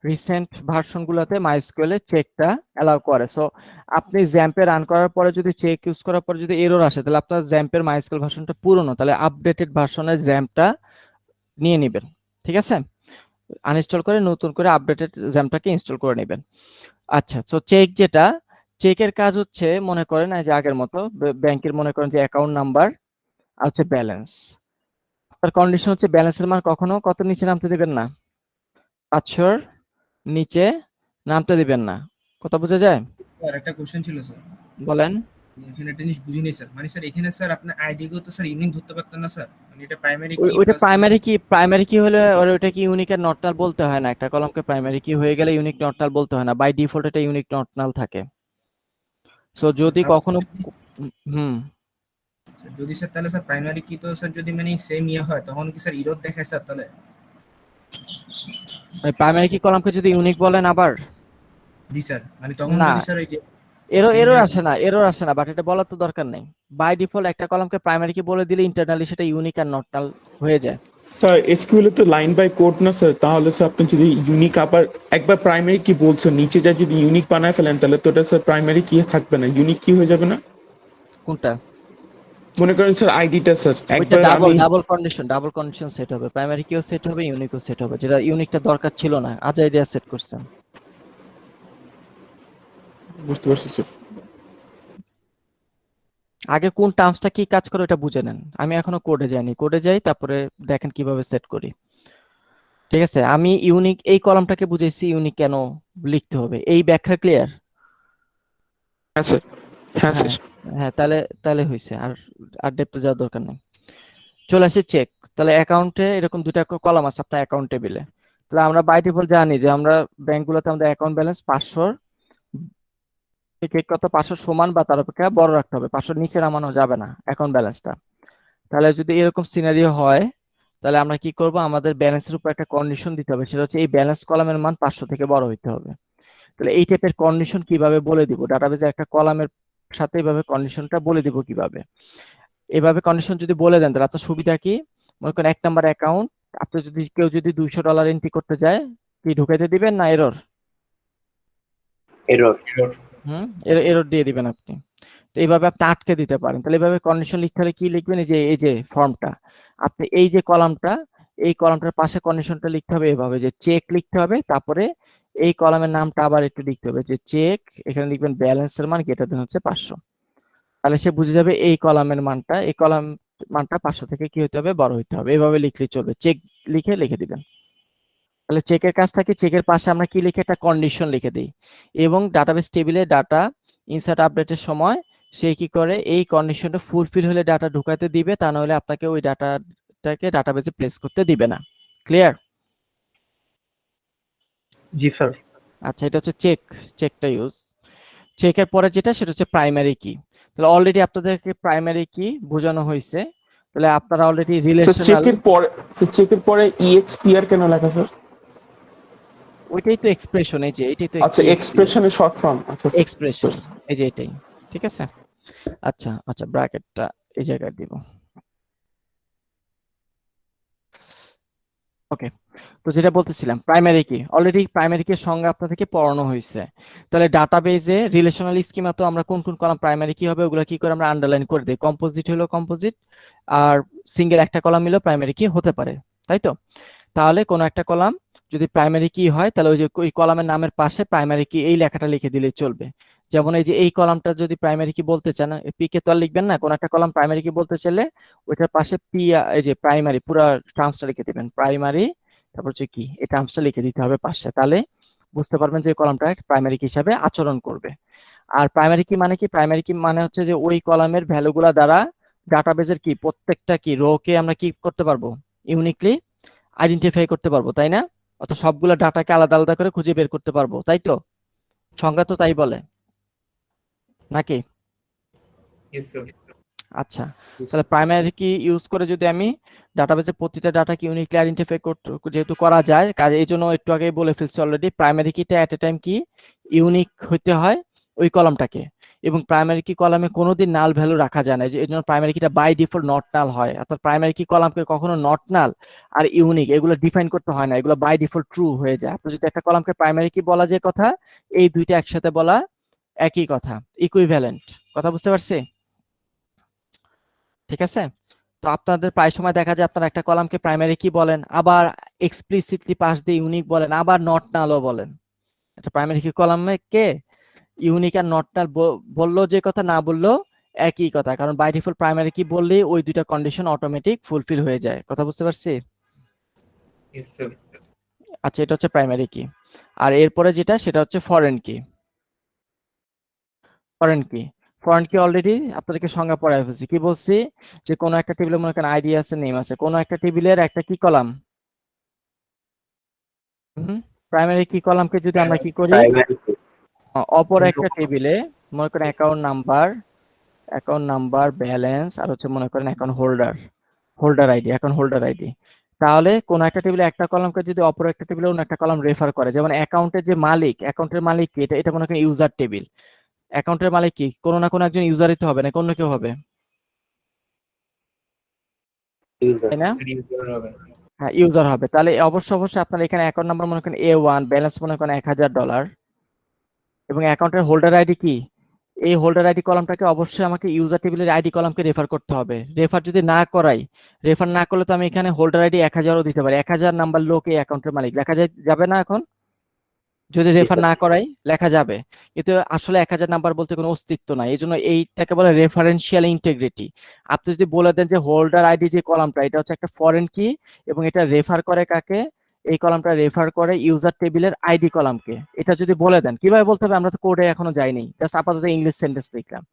রিসেন্ট ভার্সনগুলোতে মাইস্কুয়েলে চেকটা অ্যালাউ করে। সো আপনি জ্যাম্পে রান করার পরে যদি চেক ইউজ করার পরে যদি এরর আসে, তাহলে আপনার জ্যাম্পের মাইস্কুয়েল ভার্সনটা পুরনো, তাহলে আপডেটেড ভার্সনের জ্যাম্পটা নিয়ে নেবেন। ঠিক আছে, আনইনস্টল করে নতুন করে আপডেটেড জ্যাম্পটাকে ইনস্টল করে নেবেন। আচ্ছা, সো চেকের কাজ হচ্ছে মনে করেন যে আগের মতো ব্যাংকের মনে করেন যে অ্যাকাউন্ট নাম্বার আর হচ্ছে ব্যালেন্স। তার কন্ডিশন হচ্ছে ব্যালেন্সের মান কখনো কত নিচে নামতে দিবেন না, 500 নিচে নামতে দিবেন না। কথা বোঝা যায়? স্যার একটা কোশ্চেন ছিল স্যার, বলেন। এখানে একটা জিনিস বুঝিনি স্যার। মানে স্যার এখানে স্যার আপনার আইডি গো তো স্যার ইউনিক ধরতে পারতেন না স্যার? মানে এটা প্রাইমারি কি ওইটা প্রাইমারি কি হলে ওটা কি ইউনিক আর নট নাল বলতে হয় না। একটা কলামকে প্রাইমারি কি হয়ে গেলে ইউনিক নট নাল বলতে হয় না, বাই ডিফল্ট এটা ইউনিক নট নাল থাকে। সো যদি কখনো যদি স্যার তাহলে স্যার প্রাইমারি কি তো স্যার যদি মানে সেম ইয়ে হয় তখন কি স্যার এরর দেখায় স্যার? তাহলে প্রাইমারি কি কলামকে যদি ইউনিক বলেন আবার, জি স্যার, মানে তখন না, যদি স্যার এই যে এরর আসে না বাট এটা বলার তো দরকার নেই। বাই ডিফল্ট একটা কলামকে প্রাইমারি কি বলে দিলে ইন্টারনালি সেটা ইউনিক আর নট নাল হয়ে যায়। স্যার এসকিউএল তো লাইন বাই কোড না স্যার, তাহলে স্যার আপনি যদি ইউনিক আবার একবার প্রাইমারি কি বলছেন নিচে যা যদি ইউনিক বানায় ফেলেন তাহলে তো ওটা স্যার প্রাইমারি কি থাকবে না, ইউনিক কি হয়ে যাবে না? কোনটা? মনে করেন স্যার আইডিটা স্যার ওইটা একবার আমি ডাবল কন্ডিশন সেট হবে, প্রাইমারি কিও সেট হবে, ইউনিকও সেট হবে, যেটা ইউনিকটা দরকার ছিল না, আজ আইডিয়া সেট করছেন। বুঝতে পারছি স্যার। আগে কোন টার্মসটা কি কাজ করে ওটা বুঝে নেন। আমি এখনো কোডে যাইনি, কোডে যাই তারপরে দেখেন কিভাবে সেট করি। ঠিক আছে, আমি ইউনিক এই কলামটাকে বুঝাইছি ইউনিক কেন লিখতে হবে, এই ব্যাখ্যা ক্লিয়ার? হ্যাঁ স্যার, হ্যাঁ স্যার। হ্যাঁ তাহলে হয়েছে, আর ডেপথে যাওয়ার দরকার নেই। চলে আসি চেক। তাহলে অ্যাকাউন্টে এরকম দুটা কলাম আছে আপনার অ্যাকাউন্ট টেবিলে। তাহলে আমরা বাই ডিফল্ট জানি যে আমরা ব্যাংকগুলোতে আমাদের অ্যাকাউন্ট ব্যালেন্স 500 কত 500 সমান বা তার অপেক্ষা বড় রাখতে হবে, 500 নিচে নামানো যাবে না অ্যাকাউন্ট ব্যালেন্সটা। তাহলে যদি এরকম সিনারিও হয় তাহলে আমরা কি করব, আমাদের ব্যালেন্সের উপর একটা কন্ডিশন দিতে হবে, সেটা হচ্ছে এই ব্যালেন্স কলামের মান 500 থেকে বড় হইতে হবে। তাহলে এই টাইপের কন্ডিশন কিভাবে বলে দিব, ডাটাবেজে একটা কলামের সাথে এইভাবে কন্ডিশনটা বলে দিব কিভাবে। এভাবে কন্ডিশন যদি বলে দেন তাহলে আপনার সুবিধা কি, মনে করেন 1 নাম্বার অ্যাকাউন্ট, আপনি যদি কেউ যদি $200 এন্ট্রি করতে যায় কি ঢুকাইতে দিবেন না এরর? এরর। এরর দিয়ে দিবেন আপনি। তো এইভাবে আপনি আটকে দিতে পারেন। তাহলে এইভাবে কন্ডিশন লিখতে হলে কি লিখবেন, এই যে ফর্মটা, আপনি এই যে কলামটা, এই কলামটার পাশে কন্ডিশনটা লিখতে হবে এভাবে যে চেক লিখতে হবে, তারপরে এই কলামের নামটা আবার একটু লিখতে হবে যে চেক, এখানে লিখবেন ব্যালেন্সের মান গ্রেটার দেন হচ্ছে 500। তাহলে সে বুঝে যাবে এই কলামের মানটা, এই কলাম মানটা 500 থেকে কি হতে হবে, বড় হতে হবে। এভাবে লিখলেই চলবে, চেক লিখে দিবেন। তাহলে চেকের কাজ থাকে, চেকের পাশে আমরা কি লিখে একটা কন্ডিশন লিখে দিই, এবং ডাটাবেস টেবিলে ডাটা ইনসার্ট আপডেটের সময় সে কি করে এই কন্ডিশনটা ফুলফিল হলে ডাটা ঢুকাতে দিবে, তা নাহলে আপনাকে ওই ডাটাটাকে ডাটাবেসে প্লেস করতে দিবে না। ক্লিয়ার? জি স্যার। আচ্ছা, এটা হচ্ছে চেকটা ইউজ। চেকের পরে যেটা সেটা হচ্ছে প্রাইমারি কি। তাহলে অলরেডি আপনাদেরকে প্রাইমারি কি বোঝানো হয়েছে, তাহলে আপনারা অলরেডি রিলেশনাল। চেকের পরে ইএক্সপিআর কেন লেখা স্যার? ওইটাই তো এক্সপ্রেশন, এই যে এটাই তো আচ্ছা, এক্সপ্রেশনের শর্ট ফর্ম। আচ্ছা এক্সপ্রেশন, এই যে এটাই। ঠিক আছে, আচ্ছা ব্র্যাকেটটা এই জায়গায় দিব। ওকে, তো যেটা বলতেছিলাম প্রাইমারি কি, অলরেডি প্রাইমারি কি সংজ্ঞা আপনাদেরকে পড়ানো হয়েছে। তাহলে ডাটাবেজে রিলেশনাল স্কিমা তো আমরা কোন কোন কলাম প্রাইমারি কি হবে ওগুলো কি করে আমরা আন্ডারলাইন করে দিই। কম্পোজিট হলো কম্পোজিট, আর সিঙ্গেল একটা কলাম মিলেও প্রাইমারি কি হতে পারে, তাই তো? তাহলে কোন একটা কলাম যদি প্রাইমারি কি হয় তাহলে ওই যে ওই কলামের নামের পাশে প্রাইমারি কি এই লেখাটা লিখে দিলে চলবে। যেমন এই যে এই কলামটা যদি প্রাইমারি কি বলতে চান, পি কে তো আর লিখবেন না, কোন একটা কলাম প্রাইমারি কি বলতে চাইলে ওইটার পাশে পি, এই যে প্রাইমারি পুরো টার্মসটা লিখে দিবেন, প্রাইমারি তারপর হচ্ছে কি এই টার্মসটা লিখে দিতে হবে পাশে, তাহলে বুঝতে পারবেন যে কলামটা প্রাইমারি কি হিসাবে আচরণ করবে। আর প্রাইমারি কি মানে কি, প্রাইমারি কি মানে হচ্ছে যে ওই কলামের ভ্যালুগুলা দ্বারা ডাটাবেজের কি প্রত্যেকটা কি রো কে আমরা কি করতে পারবো, ইউনিকলি আইডেন্টিফাই করতে পারবো, তাই না? অর্থাৎ সবগুলো ডাটাকে আলাদা আলাদা করে খুঁজে বের করতে পারবো, তাই তো? সংজ্ঞা তো তাই বলে নাকি? আচ্ছা, তাহলে প্রাইমারি কি ইউজ করে যদি আমি ডাটাবেসে প্রতিটা ডাটা কি ইউনিকলি আইডেন্টিফাই করতে যেহেতু করা যায়, কাজে এই জন্য একটু আগেই বলে ফেলছি অলরেডি, প্রাইমারি কিটা এট এ টাইম কি ইউনিক হইতে হয় ওই কলামটাকে, এবং প্রাইমারি কি কলামে কোনোদিন নাল ভ্যালু রাখা যায় না, এই জন্য প্রাইমারি কিটা বাই ডিফল্ট নট নাল হয়। অর্থাৎ প্রাইমারি কি কলামকে কখনো নট নাল আর ইউনিক এগুলো ডিফাইন করতে হয় না, এগুলো বাই ডিফল্ট ট্রু হয়ে যায়। আপনি যদি একটা কলামকে প্রাইমারি কি বলা যায় কথা, এই দুইটা একসাথে বলা একই কথা, ইকুইভ্যালেন্ট। কথা বুঝতে পারছি? ঠিক আছে, তো আপনাদের প্রায় সময় দেখা যায় আপনারা একটা কলামকে প্রাইমারি কি বলেন, আবার এক্সপ্লিসিটলি পাশ দিয়ে ইউনিক বলেন, আবার নট নালও বলেন। একটা প্রাইমারি কি কলামে কে ইউনিক আর নট নাল বললো যে কথা, না বললেও একই কথা, কারণ বাই ডিফল্ট প্রাইমারি কি বললেই ওই দুইটা কন্ডিশন অটোমেটিক ফুলফিল হয়ে যায়। কথা বুঝতে পারছি? আচ্ছা, এটা হচ্ছে প্রাইমারি কি। আর এরপরে যেটা সেটা হচ্ছে ফরেন কি। ফরেন কি অলরেডি আপনাদেরকে সংজ্ঞা পড়ায় ফেলছি, কি বলছি যে কোনো একটা টেবিলে মনে করেন আইডি আছে, নেম আছে, কোনো একটা টেবিলের একটা কি কলাম, প্রাইমারি কি কলামকে যদি আমরা কি করি অপর একটা টেবিলে মনে করেন অ্যাকাউন্ট নাম্বার ব্যালেন্স আর হচ্ছে মনে করেন অ্যাকাউন্ট হোল্ডার আইডি, তাহলে কোন একটা টেবিলে একটা কলামকে যদি অপর একটা টেবিলে অন্য একটা কলাম রেফার করে, যেমন অ্যাকাউন্টের মালিক কি এটা মনে করেন ইউজার টেবিল, অ্যাকাউন্টের মালিক কি? কোনো না কোনো একজন ইউজারই তো হবে, না অন্য কেউ হবে, ইউজার। তাই না? user হবে। হ্যাঁ, ইউজার হবে। তাহলে অবশ্যই আপনার এখানে অ্যাকাউন্ট নাম্বার মনে করেন A1, ব্যালেন্স মনে করেন $1000 এবং অ্যাকাউন্টের হোল্ডার আইডি কি? এই হোল্ডার আইডি কলামটাকে অবশ্যই আমাকে ইউজার টেবিলের আইডি কলামকে রেফার করতে হবে। রেফার যদি না করাই, রেফার না করলে তো আমি এখানে হোল্ডার আইডি 1000ও দিতে পারি। 1000 নাম্বার লোক এই অ্যাকাউন্টের মালিক লেখা যাবে না এখন? যদি রেফার না করাই লেখা যাবে, কিন্তু আসলে 1000 নাম্বার বলতে কোনো অস্তিত্ব নাই। এই জন্য এইটাকে বলে রেফারেন্সিয়াল ইন্টিগ্রিটি। আপনি যদি বলে দেন যে হোল্ডার আইডি যে কলামটা এটা হচ্ছে একটা ফরেন কি এবং এটা রেফার করে কাকে, এই কলামটা রেফার করে ইউজার টেবিলের আইডি কলামকে, এটা যদি বলে দেন, কিভাবে বলতে হবে আমরা তো কোডে এখনো যাইনি, জাস্ট আপাতত ইংলিশ সেন্টেন্স লিখলাম।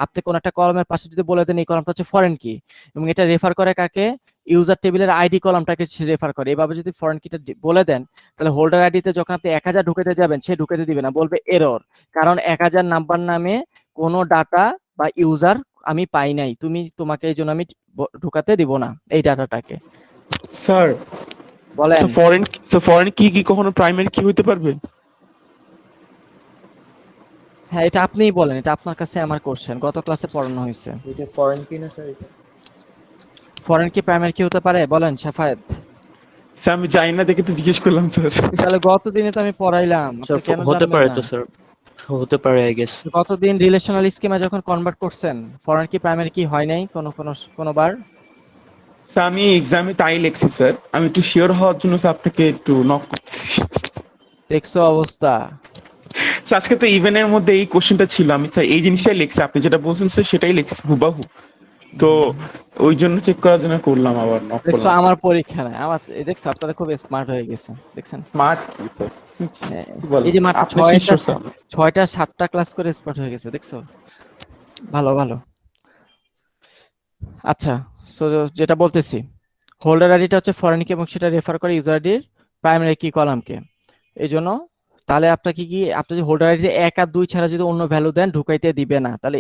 আপনি কোন একটা কলামের পাশে যদি বলে দেন এই কলামটা হচ্ছে ফরেন কি এবং এটা রেফার করে কাকে, ইউজার টেবিলের আইডি কলামটাকে রেফার করে, এভাবে যদি ফরেন কিটা বলে দেন, তাহলে হোল্ডার আইডিতে যখন আপনি 1000 ঢুকাতে যাবেন সে ঢুকাতে দিবে না, বলবে এরর, কারণ 1000 নাম্বার নামে কোনো ডাটা বা ইউজার আমি পাই নাই, তোমাকে এই জন্য আমি ঢুকাতে দিব না এই ডাটাটাকে। স্যার বলেন। ফরেন কি কখনো প্রাইমারি কি হতে পারবে? হ্যাঁ, এটা আপনিই বলেন, এটা আপনার কাছে আমার কোশ্চেন, গত ক্লাসে পড়ানো হয়েছে। এটা ফরেন কি না স্যার? এটা ফরেন কি প্রাইমারি কি হতে পারে বলেন শাফায়েত? স্যার আমি জানি না দেখে তো জিজ্ঞেস করলাম স্যার। তাহলে গত দিনে তো আমি পড়াইলাম, আপনি কেন হতে জানবেন পারে না? তো স্যার, হতে পারে আই গেস। গতদিন রিলেশনাল স্কিমে যখন কনভার্ট করছেন ফরেন কি প্রাইমারি কি হয় নাই কোনোবার? স্যার আমি এক্সামে তাই লিখছি স্যার, আমি একটু শিওর হওয়ার জন্য স্যার আপনাকে একটু নক করছি। দেখছো অবস্থা? স্যার আজকে তো ইভেন্টের মধ্যে এই কোশ্চেনটা ছিল, আমি স্যার এই জিনিসটাই লিখছি, আপনি যেটা বলছেন স্যার সেটাই লিখছি হুবাহু, তো ওই জন্য চেক করার জন্য করলাম, আবার নক দেখছো করলাম। আমার পরীক্ষা নাই, আমার দেখছো আপনারা খুব স্মার্ট হয়ে গেছে, দেখছেন? স্মার্ট স্যার, এই যে মাত্র 6টা 7টা ক্লাস করে স্মার্ট হয়ে গেছে, দেখছো? ভালো ভালো। আচ্ছা, সো যেটা বলতেছি, হোল্ডার আইডিটা হচ্ছে ফরেন কি এবং সেটা রেফার করে ইউজার আইডির প্রাইমারি কি কলামকে। এই জন্য তাহলে আপনাকে কি আপনি যদি হোল্ডার আইডিতে 1 আর 2 ছাড়া যদি অন্য ভ্যালু দেন ঢুকাইতে দিবে না। তাহলে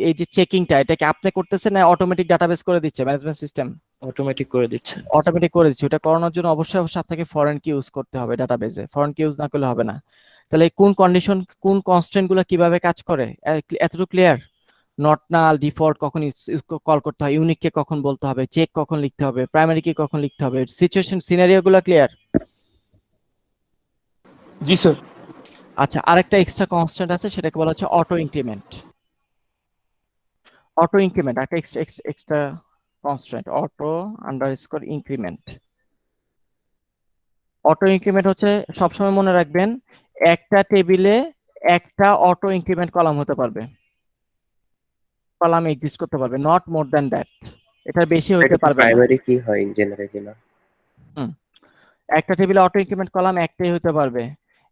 এই যে চেকিংটা এটা কি আপনি করতেছেন না অটোমেটিক ডাটাবেস করে দিচ্ছে ম্যানেজমেন্ট সিস্টেম? অটোমেটিক করে দিচ্ছে। অটোমেটিক করে দিচ্ছে। ওটা করানোর জন্য অবশ্যই আপনাকে ফরেন কি ইউজ করতে হবে ডাটাবেসে, ফরেন কি ইউজ না করলে হবে না। তাহলে কোন কন্ডিশন কোন কনস্ট্রেন্ট গুলো কিভাবে কাজ করে এতটুকু ক্লিয়ার? নট নাল ডিফল্ট কখন কল করতে হয়, ইউনিক কে কখন বলতে হবে, চেক কখন লিখতে হবে, প্রাইমারি কি কখন লিখতে হবে, সিচুয়েশন সিনারিও গুলো ক্লিয়ার? জি স্যার। আচ্ছা, আরেকটা এক্সট্রা কনস্ট্যান্ট আছে সেটাকে বলা হচ্ছে অটো ইনক্রিমেন্ট। অটো ইনক্রিমেন্ট একটা extra constant, auto underscore increment. Auto increment হচ্ছে সবসময় মনে রাখবেন একটা টেবিলে একটা অটো ইনক্রিমেন্ট কলাম হতে পারবে, কলাম এক্সিস্ট করতে পারবে, নট মোর দ্যান দ্যাট, এটার বেশি হতে পারবে না। প্রাইমারি কি হয় জেনারেলি না? একটা টেবিলে অটো ইনক্রিমেন্ট কলাম একটাই হতে পারবে,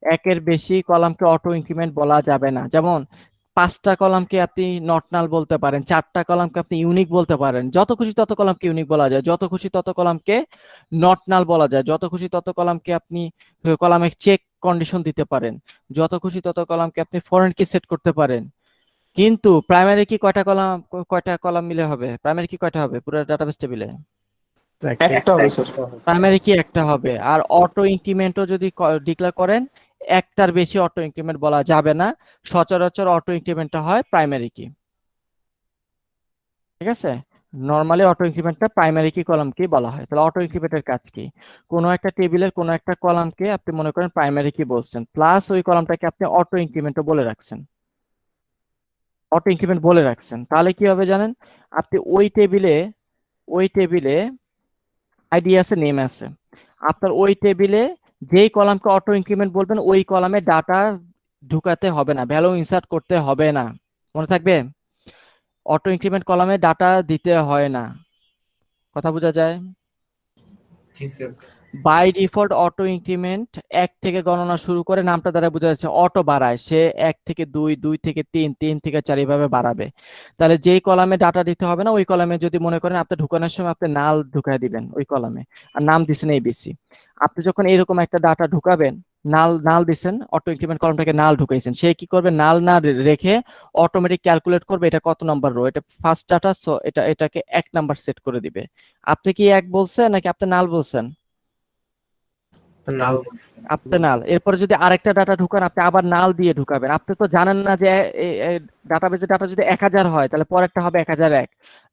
একের বেশি কলামকে অটো ইনক্রিমেন্ট বলা যাবে না। যেমন 5টা কলামকে আপনি নট নাল বলতে পারেন, 4টা কলামকে আপনি ইউনিক বলতে পারেন, যত খুশি তত কলামকে ইউনিক বলা যায়, যত খুশি তত কলামকে নট নাল বলা যায়, যত খুশি তত কলামকে আপনি কলামে চেক কন্ডিশন দিতে পারেন, যত খুশি তত কলামকে আপনি ফরেন কি সেট করতে পারেন। কিন্তু প্রাইমারি কি কয়টা কলাম মিলে হবে? প্রাইমারি কি কয়টা হবে পুরো ডাটাবেস টেবিলে? একটা হবে স্যার। প্রাইমারি কি একটা হবে। আর অটো ইনক্রিমেন্টও যদি ডিক্লেয়ার করেন একটার বেশি অটো ইনক্রিমেন্ট বলা যাবে না, সচরাচর অটো ইনক্রিমেন্টটা হয় প্রাইমারি কি। ঠিক আছে, নরমালি অটো ইনক্রিমেন্টটা প্রাইমারি কি কলাম কি বলা হয়। তাহলে অটো ইনক্রিমেন্টের কাজ কি? কোনো একটা টেবিলের কোনো একটা কলামকে আপনি মনে করেন প্রাইমারি কি বলছেন, প্লাস ওই কলামটাকে আপনি অটো ইনক্রিমেন্টও বলে রাখছেন, অটো ইনক্রিমেন্ট বলে রাখছেন। তাহলে কি হবে জানেন, আপনি ওই টেবিলে আইডি আছে, নেম আছে, আপনার ওই টেবিলে যেই কলামকে অটো ইনক্রিমেন্ট বলবেন ওই কলামে ডাটা ঢুকাতে হবে না, ভ্যালু ইনসার্ট করতে হবে না, মনে থাকবে? অটো ইনক্রিমেন্ট কলামে ডাটা দিতে হয় না, কথা বোঝা যায়? জি sir. By default auto increment 1 থেকে গণনা শুরু করে, নামটা দ্বারা বোঝা যাচ্ছে অটো বাড়ায়, সে 1 থেকে 2, 2 থেকে 3, 3 থেকে 4 এইভাবে বাড়াবে। তাহলে যেই কলামে ডাটা দিতে হবে না ওই কলামে যদি মনে করেন আপনি ঢুকানোর সময় আপনি নাল ঢুকাই দিবেন ওই কলামে, আর নাম দিচ্ছেন এবিসি, আপনি যখন এরকম একটা ডাটা ঢুকাবেন, নাল দিছেন, অটো ইনক্রিমেন্ট কলামটাকে নাল ঢুকাইছেন, সে কি করবে নাল না রেখে অটোমেটিক ক্যালকুলেট করবে এটা কত নাম্বার রো, এটা ফার্স্ট ডাটা, সো এটাকে 1 নাম্বার সেট করে দিবে। আপনি কি 1 বলছেন নাকি আপনি নাল বলছেন? নাল আপনি নাল, এরপরে যদি আরেকটা ডাটা ঢুকান আপনি আবার নাল দিয়ে ঢুকাবেন। আপনি তো জানেন না যে ডাটাবেজে ডাটা যদি 1000 হয় তাহলে পরেরটা হবে 1001,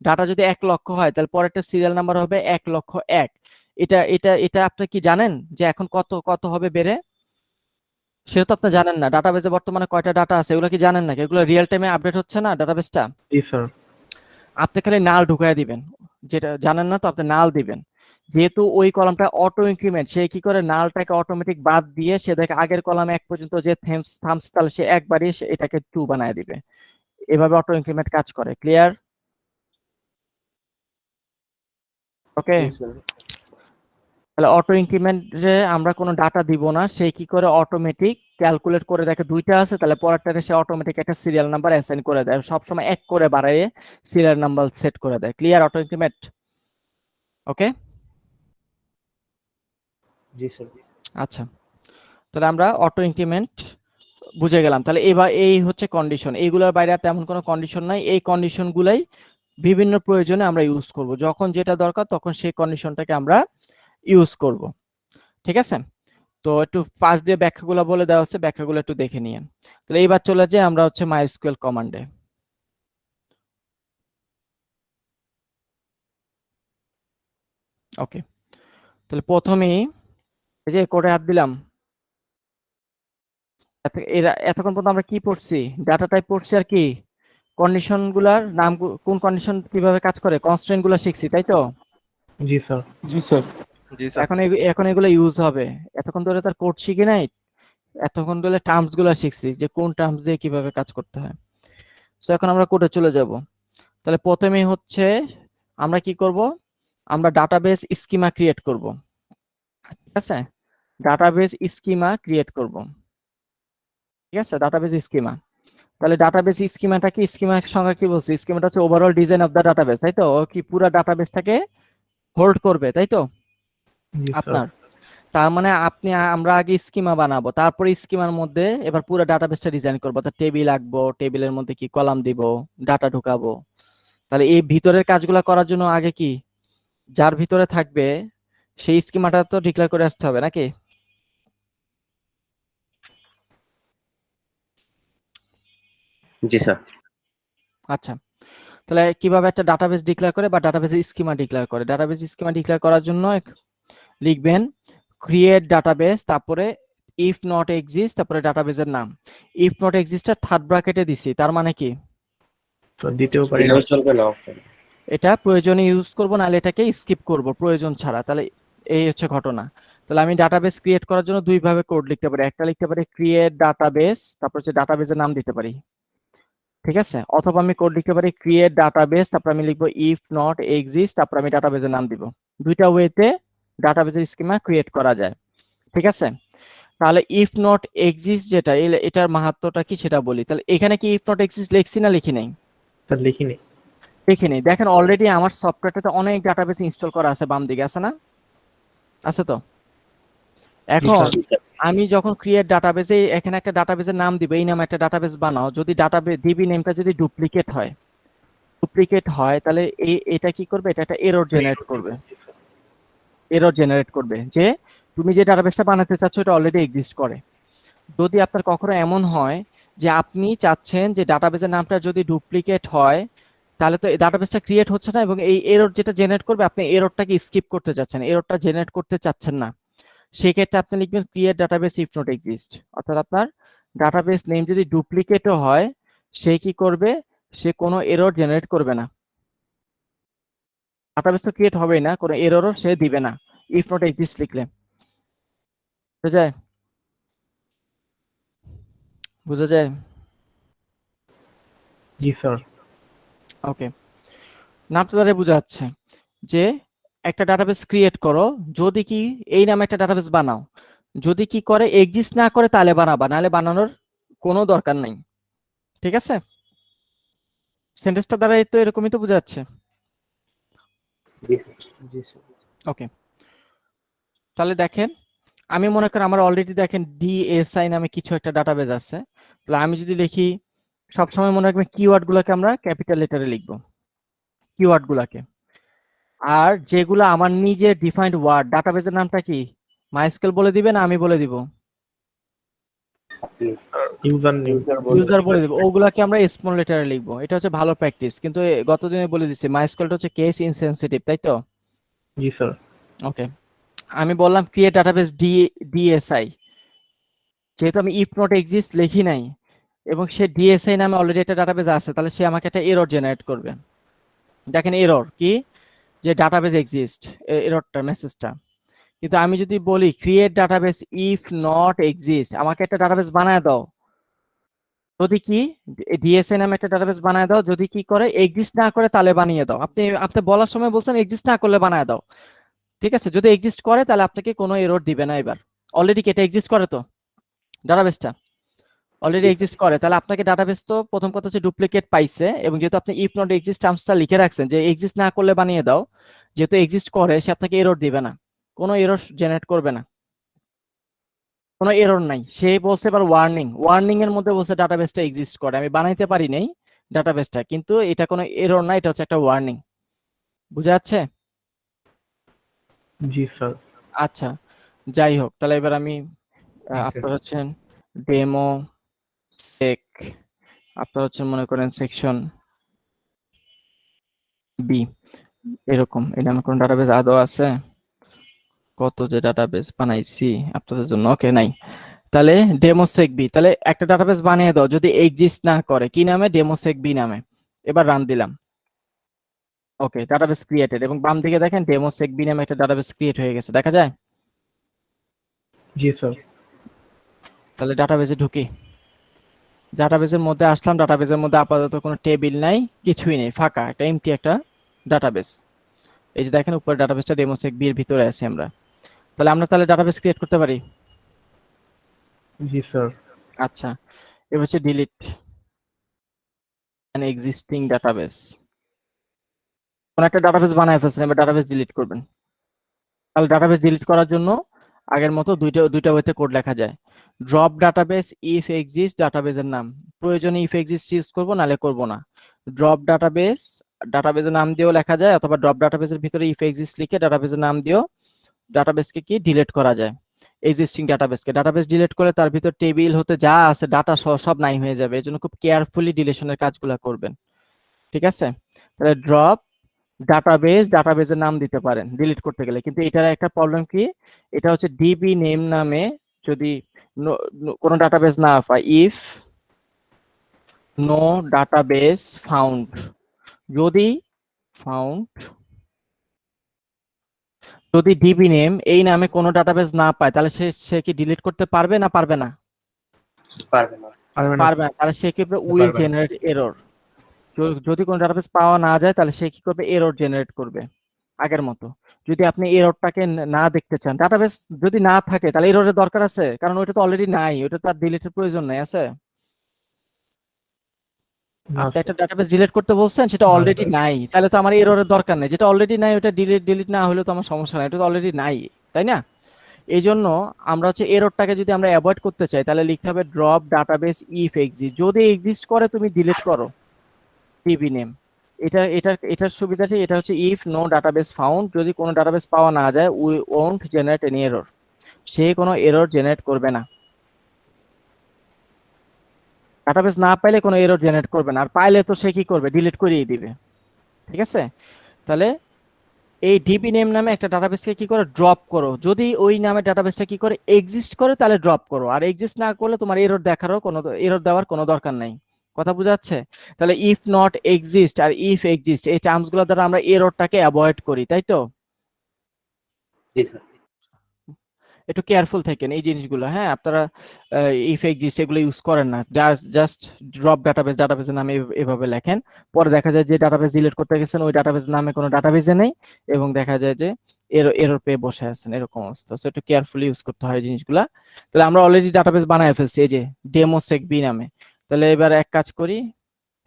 ডাটা যদি 1 লক্ষ হয় তাহলে পরেরটা সিরিয়াল নাম্বার হবে 1,00,001। এটা এটা এটা আপনি কি জানেন যে এখন কত কত হবে বেড়ে? সেটা তো আপনি জানেন না। ডাটাবেজে বর্তমানে কয়টা ডাটা আছে এগুলো কি জানেন নাকি? এগুলো রিয়েল টাইমে আপডেট হচ্ছে না ডাটাবেসটা? জি স্যার। আপনি খালি নাল ঢুকায় দিবেন, যেটা জানেন না তো আপনি নাল দিবেন। যেহেতু ওই কলামটা অটো ইনক্রিমেন্ট, সে কি করে নালটাকে অটোমেটিক বাদ দিয়ে সে দেখে আগের কলামে 1 পর্যন্ত যে থামস তাহলে সে একবারই এটাকে 2 বানায় দিবে। এভাবে অটো ইনক্রিমেন্ট কাজ করে। ক্লিয়ার? ওকে, তাহলে অটো ইনক্রিমেন্টে আমরা কোনো ডাটা দিব না, সে কি করে অটোমেটিক ক্যালকুলেট করে দেখে 2টা আছে তাহলে পরেরটাতে সে অটোমেটিক একটা সিরিয়াল নাম্বার অ্যাসাইন করে দেয়, সবসময় 1 করে বাড়ায় সিরিয়াল নাম্বার সেট করে দেয়। Clear auto increment? ওকে, জি স্যার। আচ্ছা, তাহলে আমরা অটো ইনক্রিমেন্ট বুঝে গেলাম। তাহলে এবার এই হচ্ছে কন্ডিশন, এইগুলোর বাইরে আর তেমন কোনো কন্ডিশন নাই। এই কন্ডিশনগুলাই বিভিন্ন প্রয়োজনে আমরা ইউজ করব, যখন যেটা দরকার তখন সেই কন্ডিশনটাকে আমরা ইউজ করব। ঠিক আছে, তো একটু পাশ দিয়ে ব্যাখ্যাগুলো বলে দেওয়া হচ্ছে, ব্যাখ্যাগুলো একটু দেখে নিয়েন। তাহলে এইবার চলে যাই আমরা হচ্ছে মাইস্কুয়েল কমান্ডে। ওকে, তাহলে প্রথমেই এই যে কোডে হাত দিলাম। এতক্ষণ পর্যন্ত আমরা কি পড়ছি? ডাটা টাইপ পড়ছি আর কি কন্ডিশন গুলার নাম, কোন কন্ডিশন কিভাবে কাজ করে, কনস্ট্রেন্ট গুলো শিখছি, তাই তো? জি স্যার। জি স্যার। এখন এগুলো ইউজ হবে। এতক্ষণ ধরে তার কোড শিখি নাই, এতক্ষণ ধরে টার্মস গুলো শিখছি যে কোন টার্মস দিয়ে কিভাবে কাজ করতে হয়। সো এখন আমরা কোডে চলে যাব। তাহলে প্রথমেই হচ্ছে আমরা কি করব, আমরা ডাটাবেস স্কিমা ক্রিয়েট করব। ঠিক আছে, ডাটাবেস স্কিমা ক্রিয়েট করব। ঠিক আছে, ডাটাবেস স্কিমা। তাহলে ডাটাবেস স্কিমাটা কি, স্কিমার সংজ্ঞা কি বলছি? স্কিমাটা হচ্ছে overall design of the database, তাই তো? ও কি পুরো ডাটাবেসটাকে হোল্ড করবে, তাই তো আপনার? তার মানে আমরা আগে স্কিমা বানাবো, তারপরে স্কিমার মধ্যে এবার পুরো ডাটাবেসটা ডিজাইন করবো। তো টেবিল আঁকবো, টেবিলের মধ্যে কি কলাম দিব, ডাটা ঢুকাবো। তাহলে এই ভিতরের কাজগুলো করার জন্য আগে কি যার ভিতরে থাকবে সেই স্কিমাটা তো ডিক্লেয়ার করে আসতে হবে নাকি? জি স্যার। আচ্ছা, তাহলে কিভাবে একটা ডাটাবেস ডিক্লেয়ার করে বা ডাটাবেস স্কিমা ডিক্লেয়ার করে? ডাটাবেস স্কিমা ডিক্লেয়ার করার জন্য লিখবেন ক্রিয়েট ডাটাবেস, তারপরে ইফ নট এক্সিস্ট, তারপরে ডাটাবেসের নাম। ইফ নট এক্সিস্টটা থার্ড ব্র্যাকেটে দিছি, তার মানে কি দিতেও পারি না। চলবে না। এটা প্রয়োজনে ইউজ করব, নাহলে এটাকে স্কিপ করব প্রয়োজন ছাড়া। তাহলে এই হচ্ছে ঘটনা। তাহলে আমি ডাটাবেস ক্রিয়েট করার জন্য দুই ভাবে কোড লিখতে পারি। একটা লিখতে পারি ক্রিয়েট ডাটাবেস, তারপর হচ্ছে ডাটাবেসের নাম দিতে পারি। ঠিক আছে, অথবা আমি কোড লিখতে পারি ক্রিয়েট ডাটাবেস, তারপর আমি লিখবো ইফ নট এক্সিস্ট, তারপর আমি ডাটাবেসের নাম দিব। দুইটা ওয়েতে ডাটাবেসের স্কিমা ক্রিয়েট করা যায়। ঠিক আছে, তাহলে ইফ নট এক্সিস্ট যেটা, এটার মাহাত্ম্যটা কি সেটা বলি। তাহলে এখানে কি ইফ নট এক্সিস্ট লিখছি না লিখি নাই? স্যার লিখিনি। লিখি নাই। দেখেন অলরেডি আমার সফটওয়্যারটাতে অনেক ডাটাবেস ইনস্টল করা আছে, বাম দিকে আছে না? আছে তো? এখন আমি যখন ক্রিয়েট ডাটাবেসে এখানে একটা ডাটাবেসের নাম দিব, এই নামে একটা ডাটাবেস বানাও। যদি ডাটাবেস ডিবি নেমটা যদি ডুপ্লিকেট হয় তাহলে এটা কি করবে? এটা একটা এরর জেনারেট করবে। এরর জেনারেট করবে যে তুমি যে ডাটাবেসটা বানাতে চাচ্ছ এটা অলরেডি এক্সিস্ট করে। যদি আপনার কখনো এমন হয় যে আপনি চাচ্ছেন যে ডাটাবেসের নামটা যদি ডুপ্লিকেট হয় তাহলে তো ডাটাবেসটা ক্রিয়েট হচ্ছে না, এবং এই এরর যেটা জেনারেট করবে আপনি এররটাকে স্কিপ করতে চাচ্ছেন, এররটা জেনারেট করতে চাচ্ছেন না, সেই ক্ষেত্রে আপনি লিখবেন create database if not exist. অর্থাৎ আপনার ডাটাবেস নেম যদি ডুপ্লিকেটও হয় সে কি করবে? সে কোনো এরর জেনারেট করবে না, ডাটাবেস তো ক্রিয়েট হবেই না, কোনো এররও সে দিবে না ইফ নট এক্সিস্ট লিখলে। বুঝা যায়? বুঝা যায়? জি স্যার। ওকে, নামটা দ্বারা বোঝা যাচ্ছে যে একটা ডাটাবেস ক্রিয়েট করো, যদি কি এই নামে একটা ডাটাবেস বানাও, যদি কি করে এক্সিস্ট না করে তাহলে বানাবা, নাহলে বানানোর কোনো দরকার নাই। ঠিক আছে, সেন্টেন্সটা দ্বারা তো এরকমই তো বোঝা যাচ্ছে। ওকে, তাহলে দেখেন আমি মনে করি আমার অলরেডি দেখেন ডিএসআই নামে কিছু একটা ডাটাবেস আছে। তাহলে আমি যদি লিখি, সবসময় মনে রাখবেন কিওয়ার্ড গুলাকে আমরা ক্যাপিটাল লেটারে লিখবো, কিওয়ার্ড গুলাকে। আর যেগুলো আমার নিজের ডিফাইন্ড ওয়ার্ড, ডাটাবেসের নামটা কি মাইস্কুয়েল বলে দিবে না আমি বলে দিব? ইউজার নেম ইউজার বলে দিব। ওগুলাকে আমরা স্মল লেটারে লিখবো, এটা হচ্ছে ভালো প্র্যাকটিস। কিন্তু গতদিনে বলে দিচ্ছি মাইস্কুয়েলটা হচ্ছে কেস ইনসেনসিটিভ, তাই তো? জি স্যার ওকে, আমি বললাম ক্রিয়েট ডাটাবেস ডিএসআই, যেহেতু আমি ইফ নট এক্সিস্ট লিখি নাই এবং সে ডিএসআই নামে অলরেডি একটা ডাটাবেস আছে, তাহলে সে আমাকে একটা এরর জেনারেট করবে। দেখেন এরর কি, যে ডাটাবেস এক্সিস্ট, এররটা মেসেজটা। কিন্তু আমি যদি বলি create database if not exist, আমাকে একটা ডাটাবেস বানায় দাও, যদি কি ডিএসআই নামে একটা ডাটাবেস বানায় দাও, যদি কি করে এক্সিস্ট না করে তাহলে বানিয়ে দাও। আপনি আপনি বলার সময় বলছেন এক্সিস্ট না করলে বানায় দাও, ঠিক আছে? যদি এক্সিস্ট করে তাহলে আপনাকে কোনো এরর দিবে না। এবার অলরেডি কি এটা এক্সিস্ট করে, তো ডাটাবেসটা অলরেডি এক্সিস্ট করে, তাহলে আপনাকে ডাটাবেস তো প্রথম কথা হচ্ছে ডুপ্লিকেট পাইছে, এবং যেহেতু আপনি ইফ নট এক্সিস্ট টার্মসটা লিখে রাখছেন যে এক্সিস্ট না করলে বানিয়ে দাও, যেহেতু এক্সিস্ট করে সে আপনাকে এরর দিবে না, কোনো এরর জেনারেট করবে না, কোনো এরর নাই। সে বলছে এবার ওয়ার্নিং, ওয়ার্নিং এর মধ্যে বলছে ডাটাবেসটা এক্সিস্ট করে, আমি বানাইতে পারি নাই ডাটাবেসটা, কিন্তু এটা কোনো এরর না, এটা হচ্ছে একটা ওয়ার্নিং। বুঝা যাচ্ছে? জি স্যার আচ্ছা, যাই হোক, তাহলে এবার আমি স্যার। আপনার হচ্ছেন ডেমো সেক, আপনার হচ্ছে মনে করেন সেকশন বি, এরকম। এই নামে কোন ডাটাবেস আদৌ আছে? কত যে ডাটাবেস বানাইছি আপনাদের জন্য, ওকে নাই। তাহলে ডেমোসেক বি, তাহলে একটা ডাটাবেস বানিয়ে দাও যদি এক্সিস্ট না করে, কি নামে? ডেমোসেক বি নামে। এবার রান দিলাম, ওকে, ডাটাবেস ক্রিয়েটেড, এবং বাম দিকে দেখেন ডেমোসেক বি নামে একটা ডাটাবেস ক্রিয়েট হয়ে গেছে, দেখা যায়? জি স্যার তাহলে ডাটাবেসে ঢুকি, ডাটাবেসের মধ্যে আসলাম, ডাটাবেসের মধ্যে আপাতত কোনো টেবিল নাই, কিছুই নেই, ফাঁকা, একটা এমটি একটা ডাটাবেস। এই যে দেখেন উপরে ডাটাবেসটা ডেমোসেক বি এর ভিতরে আছে আমরা। তাহলে আমরা ডাটাবেস ক্রিয়েট করতে পারি। জি স্যার আচ্ছা, এবার হচ্ছে ডিলিট an existing database। কোন একটা ডাটাবেস বানায় ফেলছেন, এবার ডাটাবেস ডিলিট করবেন। তাহলে ডাটাবেস ডিলিট করার জন্য আগের মতো দুইটা ওয়েতে কোড লেখা যায়। ড্রপ ডাটাবেস ইফ এক্সিস্ট, ডাটাবেসের নাম প্রয়োজনে ইফ এক্সিস্ট ইউজ করব, নালে করব না। ড্রপ ডাটাবেস, ডাটাবেসের নাম দিয়েও লেখা যায়, অথবা ড্রপ ডাটাবেসের ভিতরে ইফ এক্সিস্ট লিখে ডাটাবেসের নাম দিয়েও ডাটাবেসকে কি ডিলিট করা যায়। এক্সিস্টিং ডাটাবেসকে ডাটাবেস ডিলিট করলে তার ভিতর টেবিল হতে যা আছে ডাটা সব নাই হয়ে যাবে, এজন্য খুব কেয়ারফুলি ডিলিশনের কাজগুলো করবেন, ঠিক আছে? তাহলে ড্রপ ডাটাবেস, ডাটাবেসের নাম দিতে পারেন ডিলিট করতে গেলে, কিন্তু এটার একটা প্রবলেম কি, এটা হচ্ছে ডিবি নেম নামে যদি কোনো ডাটাবেস না পায়, ইফ নো ডাটাবেস ফাউন্ড, যদি ফাউন্ড, যদি ডিবি নেম এই নামে কোনো ডাটাবেস না পায়, তাহলে সে কি ডিলিট করতে পারবে না পারবে না? পারবে না। পারবে না, তাহলে সে কি উইল জেনারেট এরর। যদি কোনো ডাটাবেস পাওয়া না যায় তাহলে সে কি করবে? এরর জেনারেট করবে আগের মতো। যদি আপনি এররটাকে না দেখতে চান, ডাটাবেস যদি না থাকে তাহলে এররের দরকার আছে, কারণ ওইটা তো অলরেডি নাই, ওইটা তার ডিলিটের প্রয়োজন নাই, আছে? আপনি একটা ডাটাবেস ডিলিট করতে বলছেন, সেটা অলরেডি নাই, তাহলে তো আমার এররের দরকার নেই। যেটা অলরেডি নাই ওটা ডিলিট না হলে তো আমার সমস্যা নাই, এটা তো অলরেডি নাই, তাই না? এই জন্য আমরা হচ্ছে এররটাকে যদি আমরা অ্যাভয়েড করতে চাই তাহলে লিখতে হবে ড্রপ ডাটাবেস ইফ এক্সিস্ট, যদি এক্সিস্ট করে তুমি ডিলিট করো ডিবি নেম। এটার সুবিধাটি এটা হচ্ছে ইফ নো ডাটাবেস ফাউন্ড, যদি কোনো ডাটাবেস পাওয়া না যায়, we won't generate any error, সে কোনো এরর জেনারেট করবে না। ডাটাবেস না পাইলে কোনো এরর জেনারেট করবে না, আর পাইলে তো সে কি করবে? ডিলিট করিয়ে দিবে, ঠিক আছে? তাহলে এই ডিবি নেম নামে একটা ডাটাবেসকে কি করে? ড্রপ করো। যদি ওই নামে ডাটাবেসটা কি করে? এক্সিস্ট করে তাহলে ড্রপ করো, আর এক্সিস্ট না করলে তোমার এরর দেওয়ার কোনো দরকার নাই। কথা বোঝা যাচ্ছে? তাহলে ইফ নট এক্সিস্ট আর ইফ এক্সিস্ট এই টার্মসগুলো দ্বারা আমরা এররটাকে অ্যাভয়েড করি, তাই তো? জি স্যার। একটু কেয়ারফুল থাকেন এই জিনিসগুলো, হ্যাঁ? আপনারা ইফ এক্সিস্ট এগুলো ইউজ করেন না, জাস্ট ড্রপ ডাটাবেসের নামে এভাবে লেখেন। পরে দেখা যায় যে ডাটাবেস ডিলিট করতে গেছেন, ওই ডাটাবেসের নামে কোনো ডাটাবেসে নেই, এবং দেখা যায় যে এরর পেয়ে বসে আছেন, এরকম অবস্থা। সো একটু কেয়ারফুলি ইউজ করতে হয় জিনিসগুলা। তাহলে আমরা অলরেডি ডাটাবেস বানায় ফেলছি এই যে ডেমোসেক বি নামে। তাহলে এবার এক কাজ করি,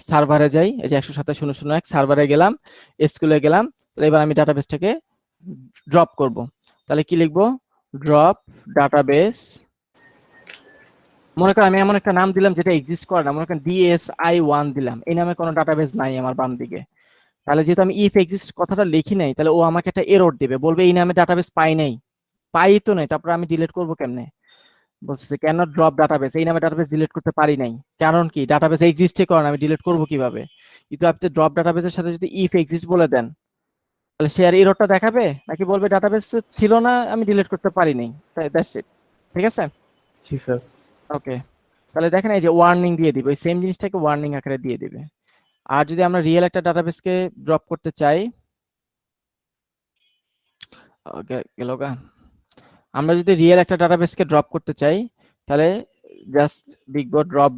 সার্ভারে যাই, এই যে 127.0.0.1 সার্ভারে গেলাম, এসকিউএল গেলাম। তাহলে এবার আমি ডাটাবেসটাকে ড্রপ করব। তাহলে কি লিখবো? ড্রপ ডাটাবেস, মনে করেন আমি এমন একটা নাম দিলাম যেটা এক্সিস্ট করে না, মনে করেন DSI1 দিলাম, এই নামে কোনো ডাটাবেস নাই আমার বাম দিকে। তাহলে যেহেতু আমি ইফ এক্সিস্ট কথাটা লিখি নাই, তাহলে ও আমাকে একটা এরর দিবে, বলবে এই নামে ডাটাবেস পাই নাই, পাই তো নাই, তারপর আমি ডিলিট করব কেমনে? বলতেছে কেন ড্রপ ডাটাবেস, এই নামে ডাটাবেস ডিলিট করতে পারি নাই। কারণ কি, ডাটাবেস এক্সিস্টই করে না, আমি ডিলিট করব কিভাবে? কিন্তু আপনি ড্রপ ডাটাবেসের সাথে যদি ইফ এক্সিস্ট বলে দেন, তাহলে সে আর এররটা দেখাবে নাকি বলবে ডাটাবেস ছিল না, আমি ডিলিট করতে পারি নাই। That's it. ঠিক আছে, জি স্যার। ওকে। তাহলে দেখেন এই যে ওয়ার্নিং দিয়ে দিবে, ওই সেম জিনিসটাকে ওয়ার্নিং আকারে দিয়ে দিবে। আর যদি আমরা রিয়েল একটা ডাটাবেসকে ড্রপ করতে চাই, গেল গা, আমরা যদি রিয়েল একটা ডাটাবেসকে ড্রপ করতে চাই, তাহলে জাস্ট লিখবো ড্রপ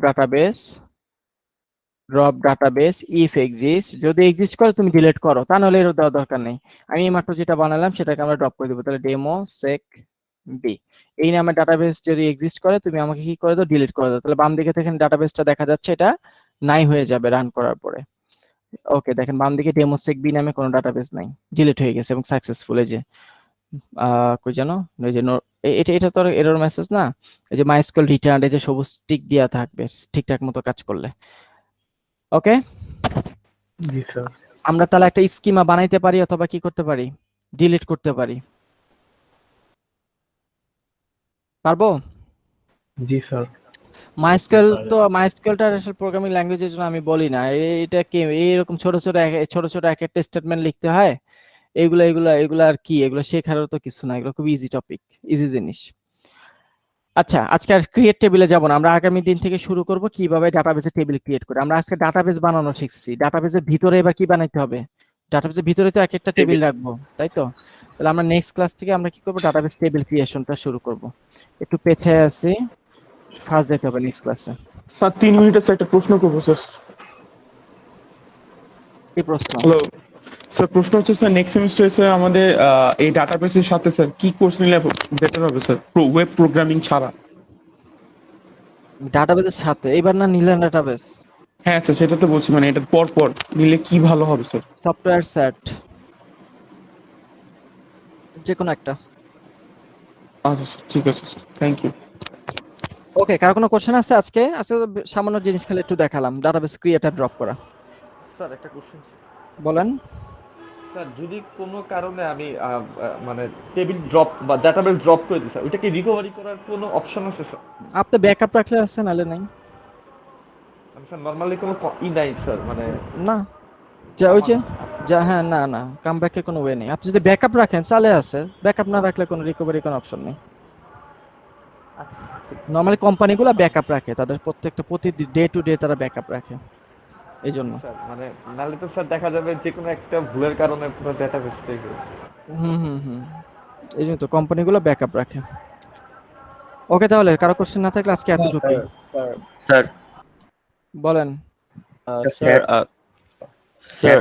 ডাটাবেস ইফ এক্সিস্ট। যদি এক্সিস্ট করে তুমি ডিলিট করো, তা নাহলে এর দেওয়ার দরকার নেই। আমি মাত্র যেটা বানালাম সেটাকে আমরা ড্রপ করে দেবো। তাহলে ডেমো সেক বি, এই নামে ডাটাবেস যদি এক্সিস্ট করে তুমি আমাকে কি করে দাও, ডিলিট করে দাও। তাহলে বাম দিকে দেখেন ডাটাবেসটা দেখা যাচ্ছে, এটা নাই হয়ে যাবে রান করার পরে। ওকে, দেখেন বাম দিকে ডেমো সেক বি নামে কোনো ডাটাবেস নাই, ডিলিট হয়ে গেছে এবং সাকসেসফুল। এই যে কই জানো, এই যে এটা তো এরর মেসেজ না, এই যে মাইস্কুয়েল রিটার্ন, এই যে সবুজ টিক দেয়া থাকবে ঠিকঠাক মতো কাজ করলে। ওকে, জি স্যার। আমরা তাহলে একটা স্কিমা বানাইতে পারি অথবা কি করতে পারি, ডিলিট করতে পারি। পারবো? জি স্যার। মাইস্কুয়েলটা আসলে প্রোগ্রামিং ল্যাঙ্গুয়েজের জন্য আমি বলি না। এটা কি এইরকম ছোট ছোট এক একটা স্টেটমেন্ট লিখতে হয়, এগুলা আর কি, এগুলো শেখারও তো কিছু না, এগুলো খুব ইজি টপিক, ইজি জিনিস। আচ্ছা, আজকে আর ক্রিয়েট টেবিলে যাব না, আমরা আগামী দিন থেকে শুরু করব কিভাবে ডাটাবেসে টেবিল ক্রিয়েট করে। আমরা আজকে ডাটাবেস বানানো শিখছি, ডাটাবেসের ভিতরে এবার কি বানাইতে হবে, ডাটাবেসের ভিতরে তো এক একটা টেবিল রাখবো, তাই তো? তাহলে আমরা নেক্সট ক্লাস থেকে আমরা কি করব, ডাটাবেস টেবিল ক্রিয়েশনটা শুরু করব। একটু পেছায় আছি, ফার্স্ট যেতে হবে নেক্সট ক্লাসে। স্যার 3 মিনিটের একটা প্রশ্ন করবো স্যার। কি প্রশ্ন? হ্যালো স্যার, প্রশ্ন হচ্ছে স্যার নেক্সট সেমিস্টারে স্যার আমাদের এই ডাটাবেসের সাথে স্যার কি কোর্স নিলে বেটার হবে স্যার, ওয়েব প্রোগ্রামিং ছাড়া? ডাটাবেসের সাথে এবার না নিলেন ডাটাবেস? হ্যাঁ স্যার, সেটা তো বলছি, মানে এটা পর পর নিলে কি ভালো হবে স্যার? সফটওয়্যার সেট যে কোনো একটা। আচ্ছা স্যার, ঠিক আছে স্যার, থ্যাংক ইউ। ওকে, কার কোনো কোশ্চেন আছে? আজকে তো সামান্য জিনিস খালি একটু দেখালাম, ডাটাবেস ক্রিয়েট আর ড্রপ করা। স্যার একটা কোশ্চেন বলেন। স্যার, যদি কোনো কারণে আমি মানে টেবিল ড্রপ বা ডাটাবেস ড্রপ করে দিই স্যার, ওইটাকে রিকভারি করার কোনো অপশন আছে স্যার? আপনি ব্যাকআপ রাখলে আছে, নালে নাই। আমি স্যার নরমালি কোনো নাই স্যার, মানে না, যা ওই যে হ্যাঁ, না কামব্যাকের কোনো ওয়ে নেই। আপনি যদি ব্যাকআপ রাখেন চালে আছে, ব্যাকআপ না রাখলে কোনো রিকভারি কোনো অপশন নেই। নরমালি কোম্পানিগুলো ব্যাকআপ রাখে, তাদের প্রতি ডে টু ডে তারা ব্যাকআপ রাখে, এই জন্য। স্যার মানে নালে তো স্যার দেখা যাবে যে কোনো একটা ভুলের কারণে পুরো ডাটাবেসটাই হুম, এই জন্য তো কোম্পানিগুলো ব্যাকআপ রাখে। ওকে, তাহলে কারো কোশ্চেন না থাকলে আজকে এতটুকুই। স্যার বলেন। স্যার